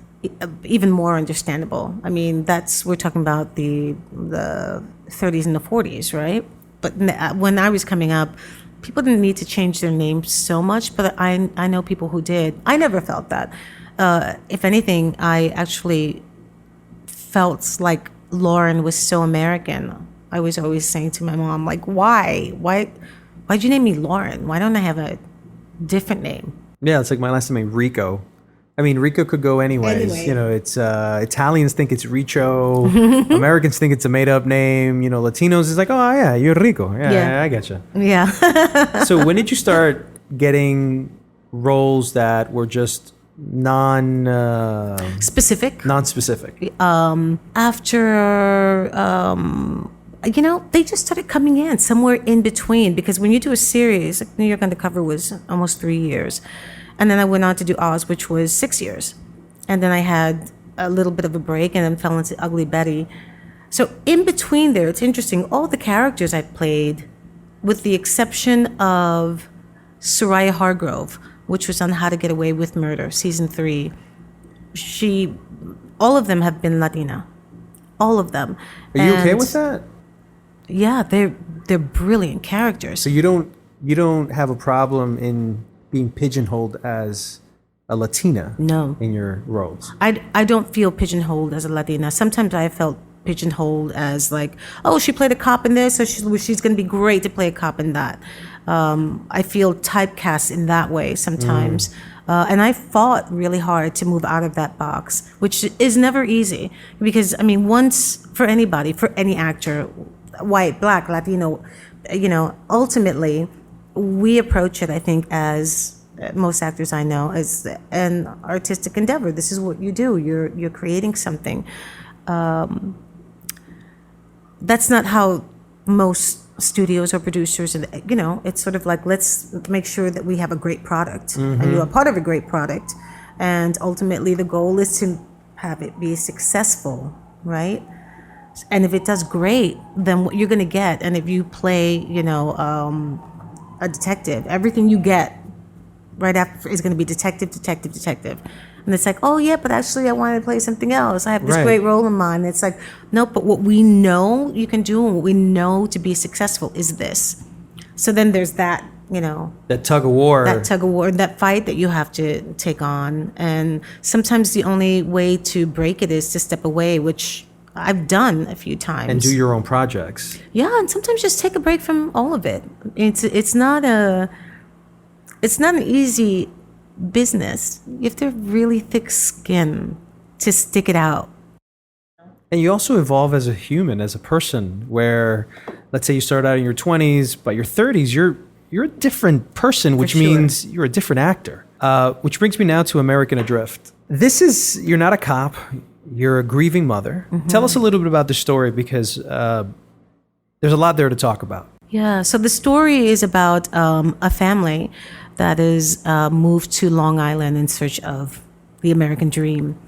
even more understandable. I mean, we're talking about the 30s and the 40s, right? But when I was coming up, people didn't need to change their names so much, but I know people who did. I never felt that. If anything, I actually felt like Lauren was so American. I was always saying to my mom, like, why'd you name me Lauren? Why don't I have a different name? Yeah, it's like my last name, Rico. I mean, Rico could go anyways. Anyway. It's Italians think it's Richo. Americans think it's a made-up name. Latinos is like, oh yeah, you're Rico. Yeah, I get you. Yeah. So when did you start getting roles that were just Specific. non-specific? After they just started coming in somewhere in between, because when you do a series, like New York Undercover was almost 3 years, and then I went on to do Oz, which was 6 years, and then I had a little bit of a break and then fell into Ugly Betty. So in between there, it's interesting, all the characters I played, with the exception of Soraya Hargrove, which was on How to Get Away with Murder, season 3, all of them have been Latina. All of them. Are you okay with that? Yeah, they're brilliant characters. So you don't have a problem in being pigeonholed as a Latina? No. In your roles? I don't feel pigeonholed as a Latina. Sometimes I felt pigeonholed as like, oh, she played a cop in this, so she's going to be great to play a cop in that. I feel typecast in that way sometimes. And I fought really hard to move out of that box, which is never easy. Because, I mean, for any actor, white, Black, Latino, ultimately, we approach it, I think, as most actors I know, as an artistic endeavor. This is what you do. You're creating something. That's not how most studios or producers, it's sort of like, let's make sure that we have a great product, and you are part of a great product, and ultimately the goal is to have it be successful, right? And if it does great, then what you're going to get, and if you play, a detective, everything you get right after is going to be detective. And it's like, oh yeah, but actually I wanted to play something else. I have this great role in mind. It's like, no, but what we know you can do and what we know to be successful is this. So then there's that, that tug of war, that fight that you have to take on. And sometimes the only way to break it is to step away, which I've done a few times. And do your own projects. Yeah, and sometimes just take a break from all of it. It's not an easy business. You have to have really thick skin to stick it out. And you also evolve as a human, as a person, where let's say you start out in your 20s, by your 30s, you're a different person, which means you're a different actor. Which brings me now to American Adrift. You're not a cop, you're a grieving mother. Mm-hmm. Tell us a little bit about the story, because there's a lot there to talk about. Yeah, so the story is about a family that is moved to Long Island in search of the American dream.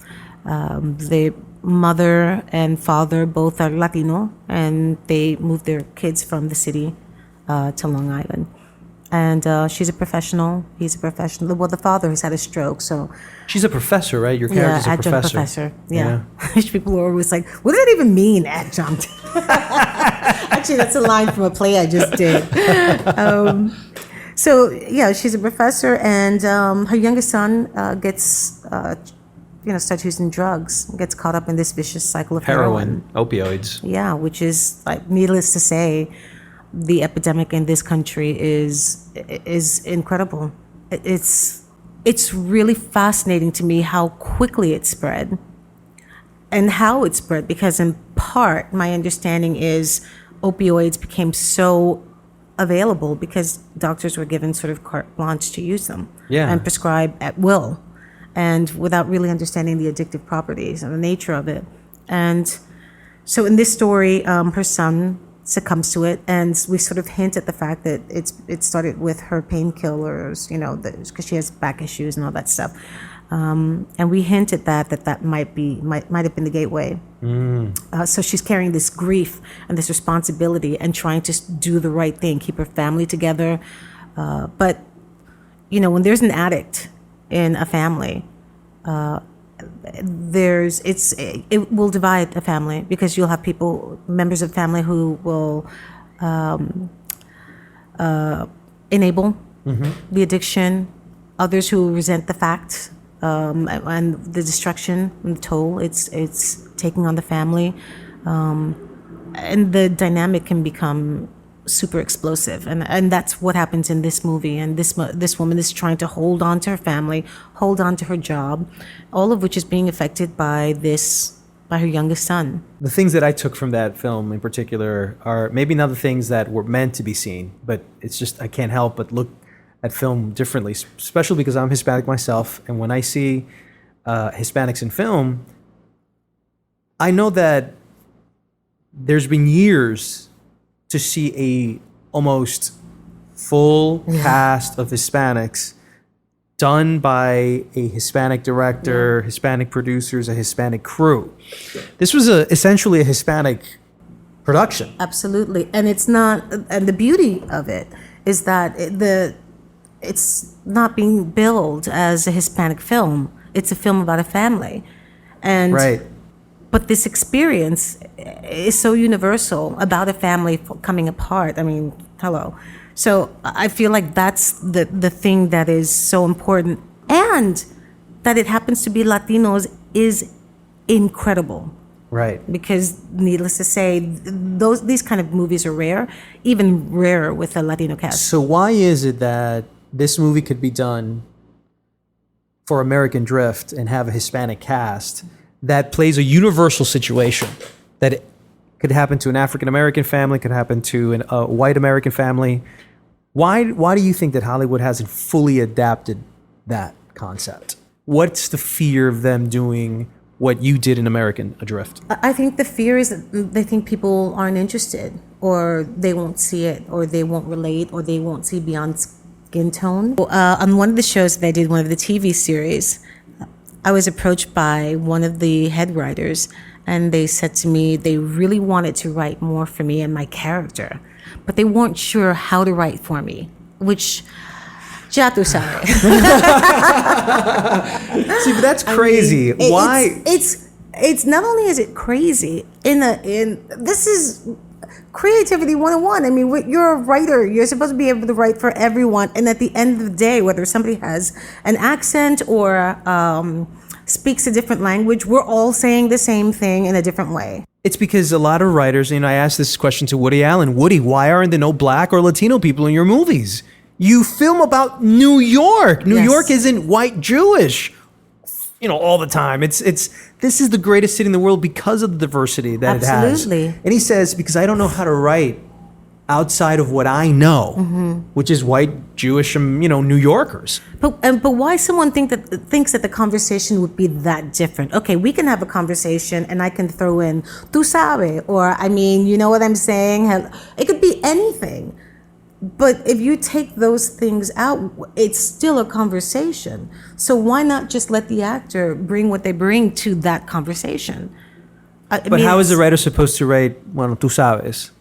The mother and father both are Latino, and they moved their kids from the city to Long Island. And she's a professional. He's a professional. Well, the father has had a stroke, so... She's a professor, right? Your character's a professor. Yeah. People are always like, what does that even mean, adjunct? Actually, that's a line from a play I just did. So, yeah, she's a professor, and her youngest son starts using drugs, gets caught up in this vicious cycle of heroin. Opioids. Yeah, which is, like, needless to say, the epidemic in this country is incredible. It's really fascinating to me how quickly it spread and how it spread, because in part my understanding is opioids became so available because doctors were given sort of carte blanche to use them and prescribe at will, and without really understanding the addictive properties and the nature of it. And so in this story, her son succumbs to it, and we sort of hint at the fact that it started with her painkillers, because she has back issues and all that stuff, and we hint at that might have been the gateway. So she's carrying this grief and this responsibility and trying to do the right thing, keep her family together, but when there's an addict in a family, it will divide a family, because you'll have members of family who will enable the addiction, others who resent the fact and the destruction and the toll it's taking on the family, and the dynamic can become super explosive, and that's what happens in this movie. And this woman is trying to hold on to her family, hold on to her job, all of which is being affected by her youngest son. The things that I took from that film in particular are maybe not the things that were meant to be seen, but it's just I can't help but look at film differently, especially because I'm Hispanic myself, and when I see Hispanics in film, I know that there's been years to see a almost full cast of Hispanics done by a Hispanic director, Hispanic producers, a Hispanic crew. This was essentially a Hispanic production. Absolutely. And it's not, and the beauty of it is that it's not being billed as a Hispanic film. It's a film about a family. And but this experience is so universal about a family coming apart. I mean, hello. So I feel like that's the thing that is so important, and that it happens to be Latinos is incredible. Right. Because needless to say, these kind of movies are rare, even rarer with a Latino cast. So why is it that this movie could be done for American Drift and have a Hispanic cast that plays a universal situation, that it could happen to an African American family, could happen to a white American family? Why do you think that Hollywood hasn't fully adapted that concept? What's the fear of them doing what you did in American Adrift? I think the fear is that they think people aren't interested, or they won't see it, or they won't relate, or they won't see beyond skin tone. On one of the shows that I did, one of the TV series, I was approached by one of the head writers, and they said to me they really wanted to write more for me and my character, but they weren't sure how to write for me, which ya tu sabes. See, but that's crazy. Why? It's not only is it crazy this is creativity 101. I mean, you're a writer. You're supposed to be able to write for everyone. And at the end of the day, whether somebody has an accent or speaks a different language, we're all saying the same thing in a different way. It's because a lot of writers, I asked this question to Woody Allen. Woody, why aren't there no black or Latino people in your movies? You film about New York. New York isn't white Jewish, all the time. This is the greatest city in the world because of the diversity that it has. Absolutely. And he says, because I don't know how to write outside of what I know, which is white Jewish, New Yorkers. But why someone thinks that the conversation would be that different? Okay, we can have a conversation and I can throw in tu sabe, or you know what I'm saying? It could be anything. But if you take those things out, it's still a conversation. So why not just let the actor bring what they bring to that conversation? But how is the writer supposed to write, bueno, tú sabes,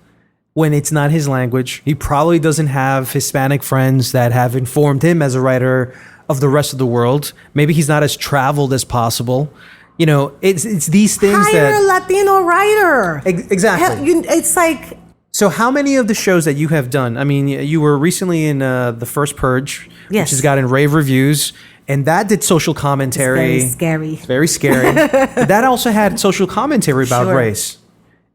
when it's not his language? He probably doesn't have Hispanic friends that have informed him as a writer of the rest of the world. Maybe he's not as traveled as possible. It's these things Hire a Latino writer. Exactly. It's like... So how many of the shows that you have done, you were recently in the First Purge, which has gotten rave reviews, and that did social commentary. It's very scary. Very scary. But that also had social commentary about race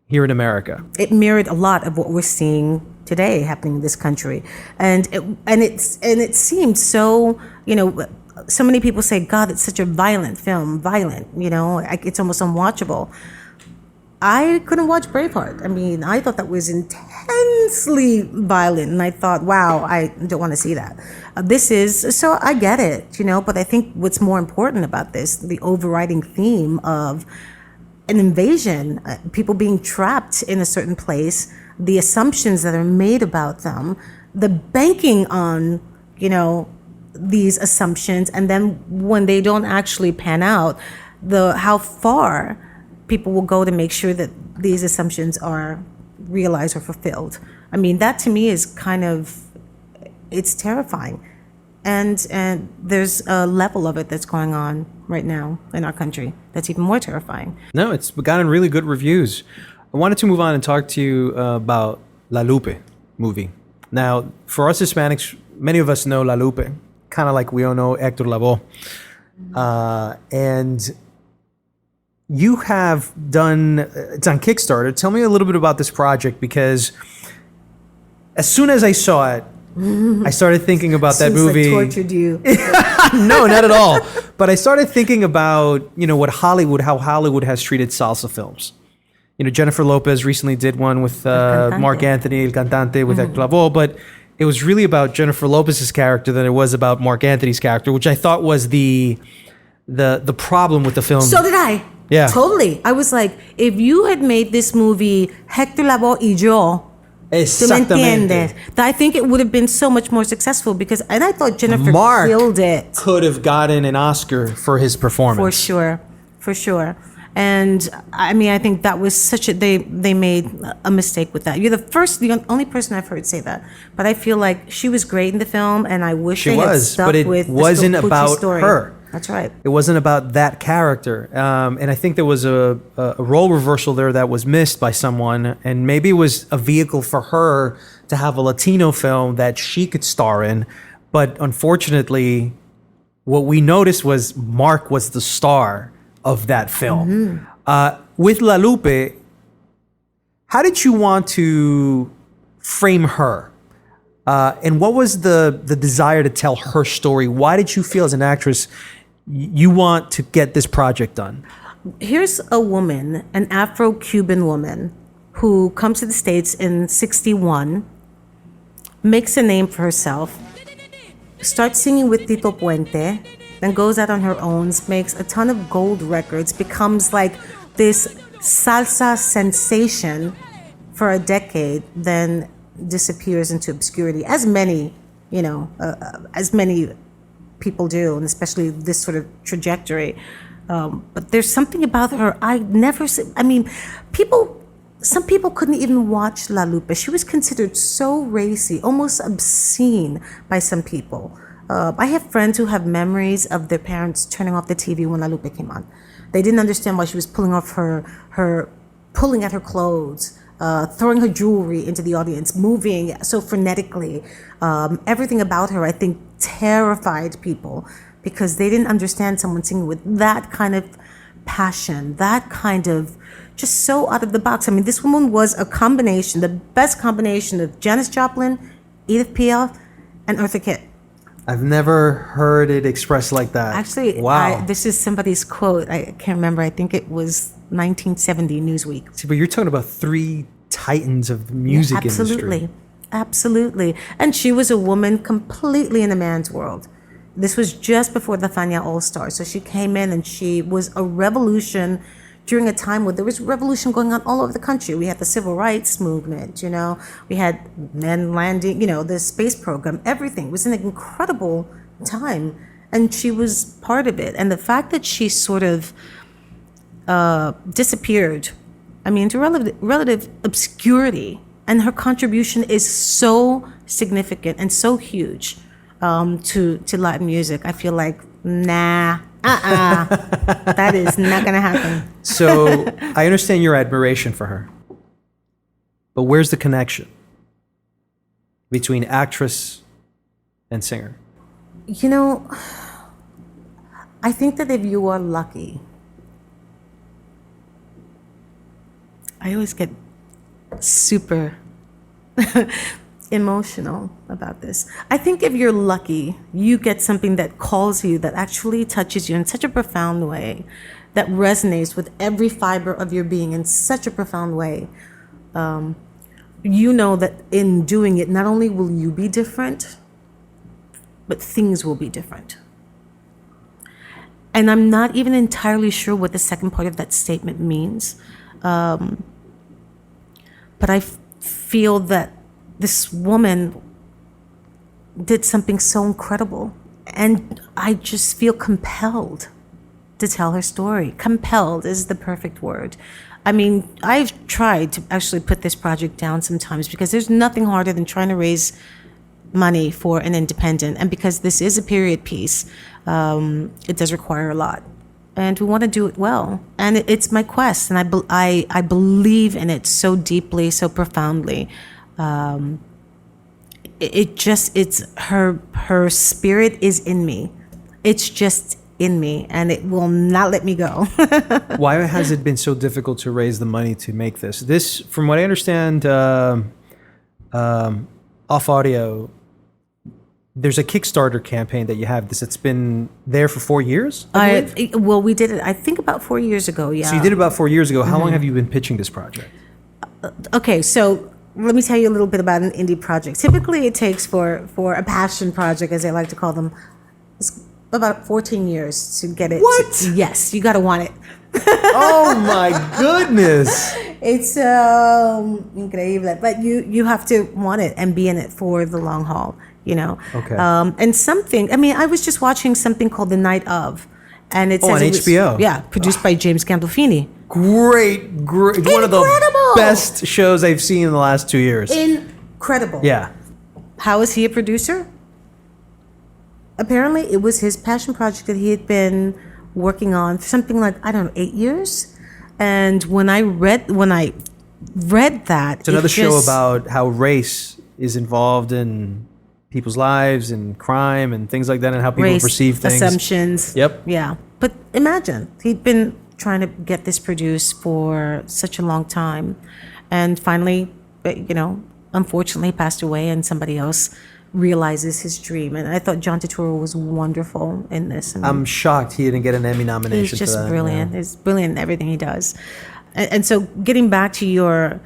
here in America. It mirrored a lot of what we're seeing today happening in this country. And it seemed so, so many people say, God, it's such a violent film, it's almost unwatchable. I couldn't watch Braveheart. I thought that was intensely violent, and I thought, wow, I don't want to see that. So I get it, but I think what's more important about this, the overriding theme of an invasion, people being trapped in a certain place, the assumptions that are made about them, the banking on, these assumptions, and then when they don't actually pan out, how far people will go to make sure that these assumptions are realized or fulfilled. That to me is it's terrifying. And there's a level of it that's going on right now in our country that's even more terrifying. No, it's gotten really good reviews. I wanted to move on and talk to you about La Lupe movie. Now, for us Hispanics, many of us know La Lupe, kind of like we all know Hector Lavoe. And you have done, it's on Kickstarter. Tell me a little bit about this project, because as soon as I saw it, I started thinking about that movie. Like tortured you. No, not at all. But I started thinking about, how Hollywood has treated salsa films. Jennifer Lopez recently did one with Mark Anthony, El Cantante, with Hector Lavoe, but it was really about Jennifer Lopez's character than it was about Mark Anthony's character, which I thought was the problem with the film. So did I. Yeah. Totally. I was like, if you had made this movie Hector Lavoe y yo, Exactamente. I think it would have been so much more successful, and I thought Jennifer Mark killed it. Could have gotten an Oscar for his performance. For sure. And I think that was they made a mistake with that. You're the only person I've heard say that. But I feel like she was great in the film, and I wish they had stuck with the but it wasn't about story. her. That's right. It wasn't about that character. And I think there was a role reversal there that was missed by someone. And maybe it was a vehicle for her to have a Latino film that she could star in. But unfortunately, what we noticed was Mark was the star of that film. With La Lupe, how did you want to frame her? And what was the desire to tell her story? Why did you feel as an actress you want to get this project done? Here's a woman, an Afro-Cuban woman, who comes to the States in 1961, makes a name for herself, starts singing with Tito Puente, then goes out on her own, makes a ton of gold records, becomes like this salsa sensation for a decade, then disappears into obscurity, as many people do, and especially this sort of trajectory. But there's something about her some people couldn't even watch La Lupe. She was considered so racy, almost obscene by some people. I have friends who have memories of their parents turning off the TV when La Lupe came on. They didn't understand why she was pulling at her clothes, throwing her jewelry into the audience, moving so frenetically. Everything about her, I think, terrified people because they didn't understand someone singing with that kind of passion, that kind of just so out of the box. I mean, this woman was a combination, the best combination of Janis Joplin, Edith Piaf, and Eartha Kitt. I've never heard it expressed like that. Actually, wow. This is somebody's quote. I can't remember. I think it was 1970 Newsweek. See, but you're talking about three titans of the music industry. Absolutely. And she was a woman completely in a man's world. This was just before the Fania All-Stars. So she came in and she was a revolution during a time where there was revolution going on all over the country. We had the civil rights movement, we had men landing, the space program, everything. It was an incredible time. And she was part of it. And the fact that she sort of disappeared, into relative obscurity, and her contribution is so significant and so huge to Latin music. I feel like, that is not going to happen. So I understand your admiration for her, but where's the connection between actress and singer? I think that if you are lucky, I always get super emotional about this. I think if you're lucky, you get something that calls you, that actually touches you in such a profound way, that resonates with every fiber of your being in such a profound way. You know that in doing it, not only will you be different, but things will be different. And I'm not even entirely sure what the second part of that statement means. But I feel that this woman did something so incredible, and I just feel compelled to tell her story. Compelled is the perfect word. I've tried to actually put this project down sometimes because there's nothing harder than trying to raise money for an independent, and because this is a period piece, it does require a lot. And we want to do it well. And it's my quest, and I believe in it so deeply, so profoundly. It's her spirit is in me. It's just in me, and it will not let me go. Why has it been so difficult to raise the money to make this? This, from what I understand, off audio, there's a Kickstarter campaign that you have. It's been there for 4 years, I believe? Well, we did it, I think, about 4 years ago, yeah. So you did it about 4 years ago. How long have you been pitching this project? Okay, so let me tell you a little bit about an indie project. Typically, it takes for a passion project, as they like to call them, it's about 14 years to get it. What? Yes, you got to want it. Oh my goodness. It's incredible. But you have to want it and be in it for the long haul, Okay. And something, I was just watching something called The Night Of. And it says on HBO. Yeah, produced by James Gandolfini. Great. One of the best shows I've seen in the last 2 years. Incredible. Yeah. How is he a producer? Apparently, it was his passion project that he had been working on for something like, 8 years. And when I read that, it's another show about how race is involved in people's lives and crime and things like that, and how people perceive things. Assumptions. Yep. Yeah. But imagine, he'd been trying to get this produced for such a long time. And finally, unfortunately passed away, and somebody else realizes his dream. And I thought John Turturro was wonderful in this. I'm shocked he didn't get an Emmy nomination. He's just for that. brilliant. Yeah. He's brilliant in everything he does. And so getting back to your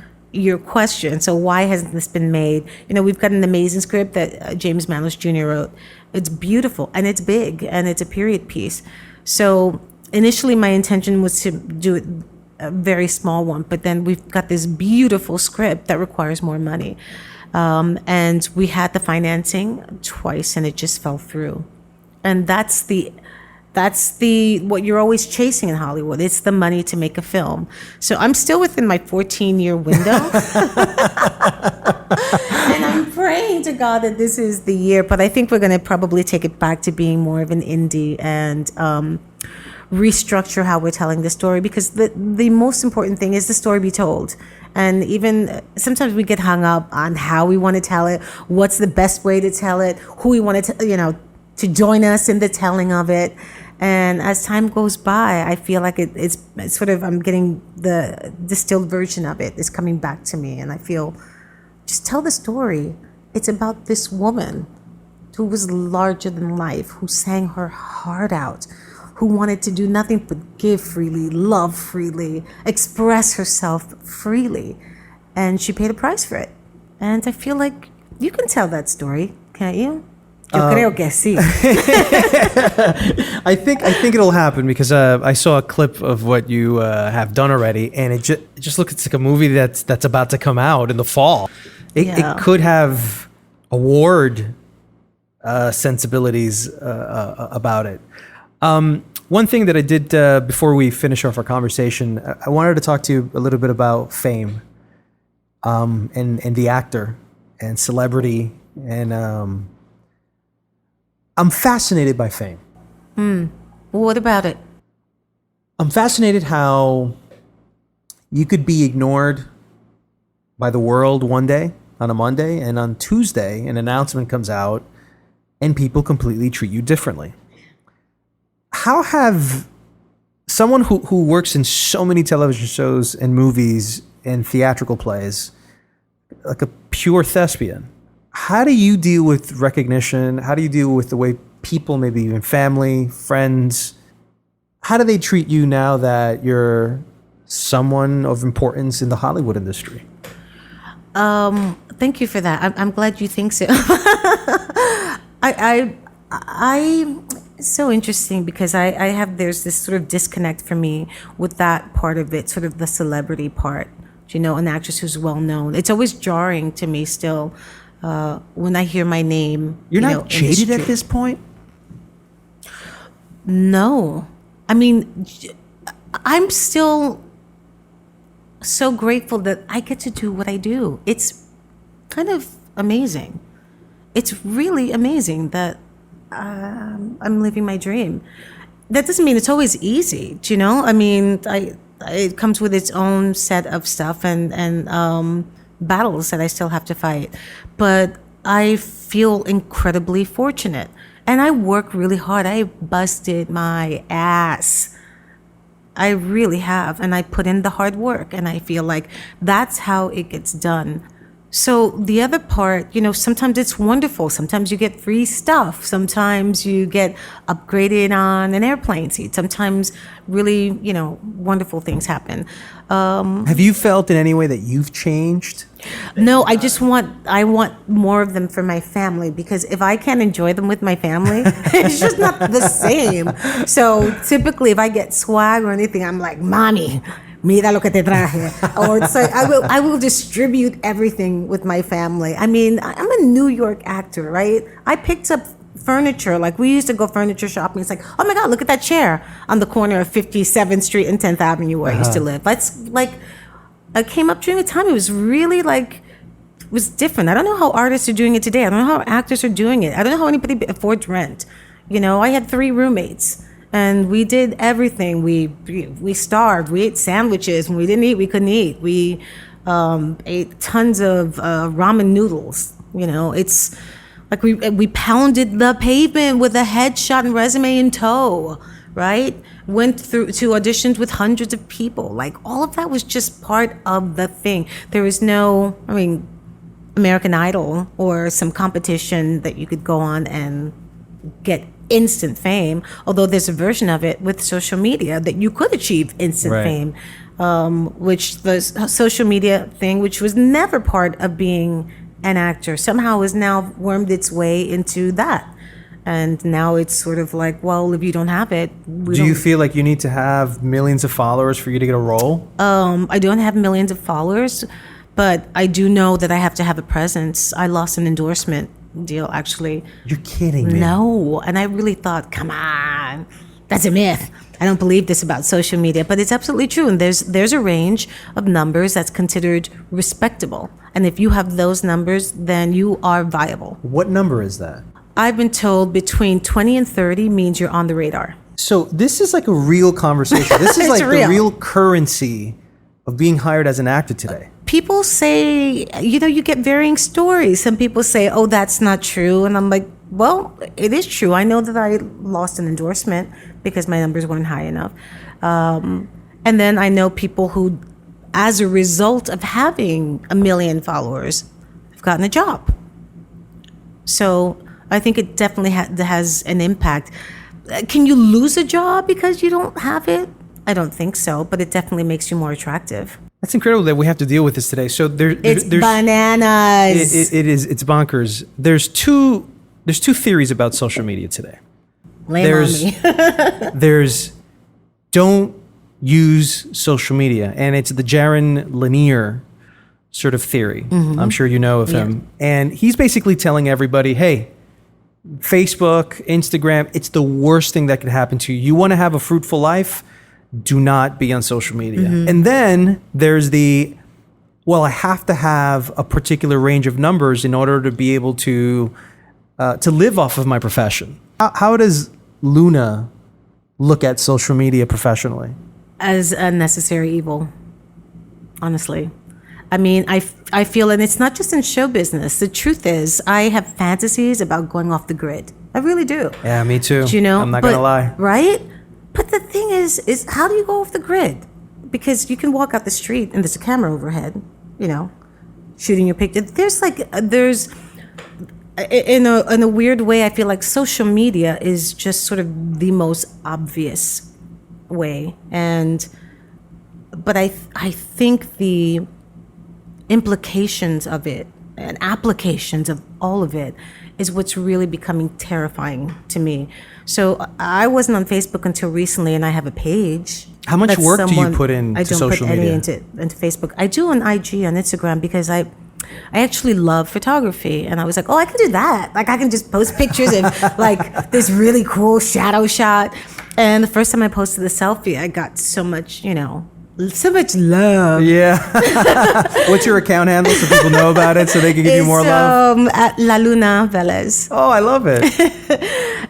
question, so why hasn't this been made? We've got an amazing script that James Manlius Jr. wrote. It's beautiful, and it's big, and it's a period piece. So initially my intention was to do it a very small one, but then we've got this beautiful script that requires more money. And we had the financing twice, and it just fell through. And that's that's what you're always chasing in Hollywood. It's the money to make a film. So I'm still within my 14-year window. And I'm praying to God that this is the year. But I think we're going to probably take it back to being more of an indie and restructure how we're telling the story, because the most important thing is the story be told. And even sometimes we get hung up on how we want to tell it, what's the best way to tell it, who we want to, to join us in the telling of it. And as time goes by, I feel like it's sort of, I'm getting the distilled version of it is coming back to me. And I feel, just tell the story. It's about this woman who was larger than life, who sang her heart out, who wanted to do nothing but give freely, love freely, express herself freely. And she paid a price for it. And I feel like you can tell that story, can't you? Yo creo que sí. I think it'll happen, because I saw a clip of what you have done already, and it just looks like a movie that's about to come out in the fall. It could have award sensibilities about it. One thing that I did before we finish off our conversation, I wanted to talk to you a little bit about fame, and the actor and celebrity, and I'm fascinated by fame. What about it? I'm fascinated how you could be ignored by the world one day on a Monday, and on Tuesday an announcement comes out and people completely treat you differently. How have someone who works in so many television shows and movies and theatrical plays, like a pure thespian, how do you deal with recognition? How do you deal with the way people, maybe even family, friends, how do they treat you now that you're someone of importance in the Hollywood industry? Thank you for that. I'm glad you think so. It's so interesting, because there's this sort of disconnect for me with that part of it, sort of the celebrity part, an actress who's well known. It's always jarring to me still when I hear my name. You're not jaded at this point? No. I mean, I'm still so grateful that I get to do what I do. It's kind of amazing. It's really amazing that I'm living my dream. That doesn't mean it's always easy, I mean, it comes with its own set of stuff and battles that I still have to fight. But I feel incredibly fortunate. And I work really hard. I busted my ass. I really have. And I put in the hard work. And I feel like that's how it gets done. So the other part, sometimes it's wonderful. Sometimes you get free stuff. Sometimes you get upgraded on an airplane seat. Sometimes really, wonderful things happen. Have you felt in any way that you've changed? No, I want more of them for my family, because if I can't enjoy them with my family, it's just not the same. So typically if I get swag or anything, I'm like, mommy, mira lo que te traje. Or it's like, I will distribute everything with my family. I mean, I'm a New York actor, right? I picked up furniture. Like, we used to go furniture shopping. It's like, oh my God, look at that chair on the corner of 57th Street and 10th Avenue where I used to live. That's like, I came up during a time, it was really like, it was different. I don't know how artists are doing it today. I don't know how actors are doing it. I don't know how anybody affords rent. I had 3 roommates. And we did everything. We starved. We ate sandwiches. When we didn't eat, we couldn't eat. We ate tons of ramen noodles. It's like we pounded the pavement with a headshot and resume in tow, right? Went through to auditions with hundreds of people. Like, all of that was just part of the thing. There was no, American Idol or some competition that you could go on and get instant fame, although there's a version of it with social media that you could achieve instant fame, which the social media thing, which was never part of being an actor, somehow has now wormed its way into that. And now it's sort of like, well, if you don't have it, do you feel like you need to have millions of followers for you to get a role? I don't have millions of followers, but I do know that I have to have a presence. I lost an endorsement deal, actually. You're kidding me. No. And I really thought, come on, that's a myth. I don't believe this about social media, but it's absolutely true. And there's a range of numbers that's considered respectable. And if you have those numbers, then you are viable. What number is that? I've been told between 20 and 30 means you're on the radar. So this is like a real conversation. This is like real. the real currency of being hired as an actor today. People say, you get varying stories. Some people say, oh, that's not true. And I'm like, well, it is true. I know that I lost an endorsement because my numbers weren't high enough. And then I know people who, as a result of having 1 million followers, have gotten a job. So I think it definitely has an impact. Can you lose a job because you don't have it? I don't think so, but it definitely makes you more attractive. That's incredible that we have to deal with this today. So there's bananas. It's bonkers. There's two theories about social media today. There's don't use social media, and it's the Jaron Lanier sort of theory. Mm-hmm. I'm sure you know of him. And he's basically telling everybody, hey, Facebook, Instagram, it's the worst thing that could happen to you. You want to have a fruitful life? Do not be on social media. Mm-hmm. And then there's I have to have a particular range of numbers in order to be able to live off of my profession. How does Luna look at social media professionally? As a necessary evil, honestly. I mean, I feel, and it's not just in show business. The truth is, I have fantasies about going off the grid. I really do. Yeah, me too. I'm not going to lie. Right? But the thing is how do you go off the grid? Because you can walk out the street and there's a camera overhead, shooting your picture. There's in a weird way, I feel like social media is just sort of the most obvious way. But I think the implications of it and applications of all of it is what's really becoming terrifying to me. So I wasn't on Facebook until recently, and I have a page. How much work do you put into social media? I don't put any into Facebook. I do on IG, on Instagram, because I actually love photography, and I was like, oh, I can do that. Like, I can just post pictures of like this really cool shadow shot. And the first time I posted a selfie, I got so much, so much love. Yeah. What's your account handle so people know about it, so they can give you more love? At La Luna Velez. Oh, I love it.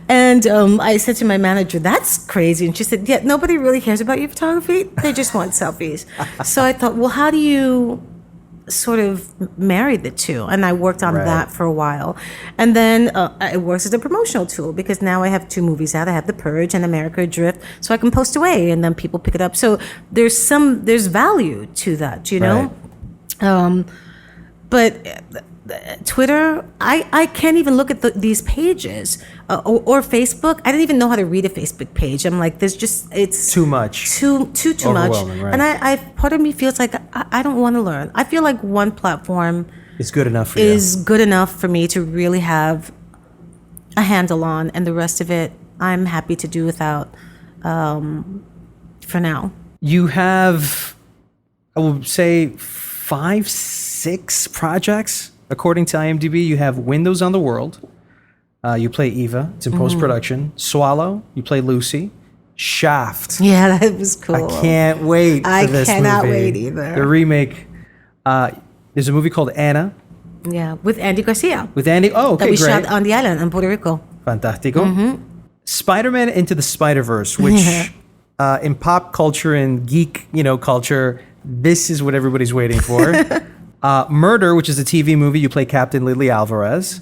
And I said to my manager, that's crazy. And she said, yeah, nobody really cares about your photography. They just want selfies. So I thought, well, how do you sort of marry the two? And I worked on that for a while. And then it works as a promotional tool, because now I have 2 movies out. I have The Purge and American Adrift, so I can post away and then people pick it up. So there's value to that, Right. But Twitter, I can't even look at these pages or Facebook. I didn't even know how to read a Facebook page. I'm like, it's too much, too much. Right. And I part of me feels like I don't want to learn. I feel like one platform is good enough for me to really have a handle on, and the rest of it I'm happy to do without for now. You have, I would say, 5-6 projects. According to IMDb, you have Windows on the World. You play Eva. It's in post-production. Swallow. You play Lucy. Shaft. Yeah, that was cool. I can't wait for this movie. I cannot wait either. The remake. There's a movie called Anna. Yeah, with Andy Garcia. With Andy. Oh, okay, that we great. shot on the island in Puerto Rico. Fantastico. Mm-hmm. Spider-Man Into the Spider-Verse, which in pop culture and geek, culture, this is what everybody's waiting for. Murder, which is a TV movie, you play Captain Lily Alvarez.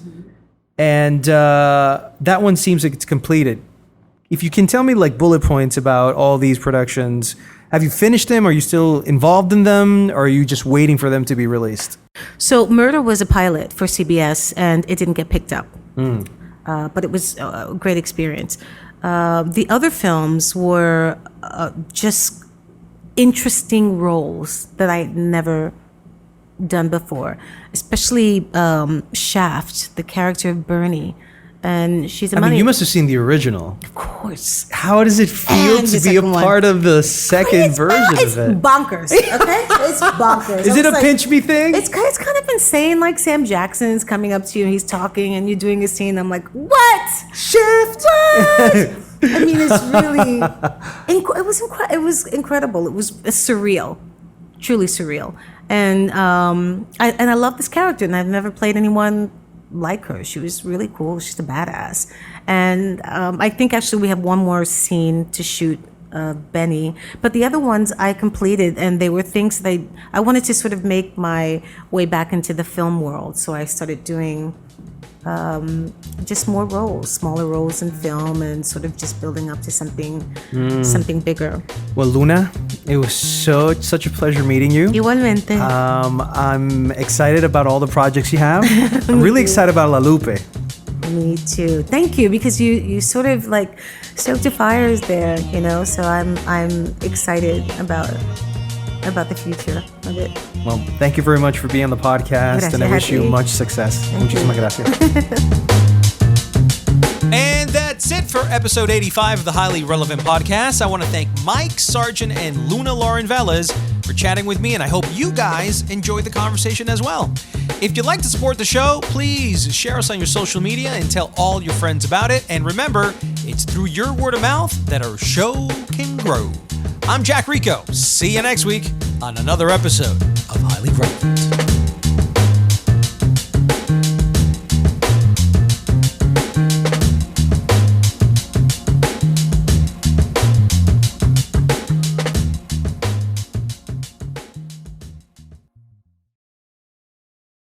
And that one seems like it's completed. If you can tell me like bullet points about all these productions, have you finished them? Are you still involved in them? Or are you just waiting for them to be released? So Murder was a pilot for CBS, and it didn't get picked up. But it was a great experience. The other films were just interesting roles that I never done before, especially Shaft, the character of Bernie, and she's a I mean, you must have seen the original. Of course. How does it feel to be a part of the second version of it? It's bonkers, okay? It's bonkers. Is it a pinch me thing? It's kind of insane. Like Sam Jackson's coming up to you, and he's talking, and you're doing a scene. I'm like, what? Shaft? What? I mean, it's really, it was incredible. It was surreal, truly surreal. And I love this character, and I've never played anyone like her. She was really cool. She's a badass. And I think actually we have one more scene to shoot, Benny, but the other ones I completed, and they were things that I wanted to sort of make my way back into the film world. So I started doing just more roles, smaller roles in film, and sort of just building up to something bigger. Well, Luna, it was such a pleasure meeting you. Igualmente. I'm excited about all the projects you have. I'm really excited about La Lupe. Me too. Thank you, because you sort of like stoked the fires there, you know. So I'm excited about the future of it. Well, thank you very much for being on the podcast, Gracias, and I wish you Happy. much success. Muchísimas gracias. And that's it for episode 85 of the Highly Relevant Podcast. I want to thank Mike Sargent and Luna Lauren Velez for chatting with me, and I hope you guys enjoyed the conversation as well. If you'd like to support the show, please share us on your social media and tell all your friends about it. And remember, it's through your word of mouth that our show can grow. I'm Jack Rico. See you next week on another episode of Highly Relevant.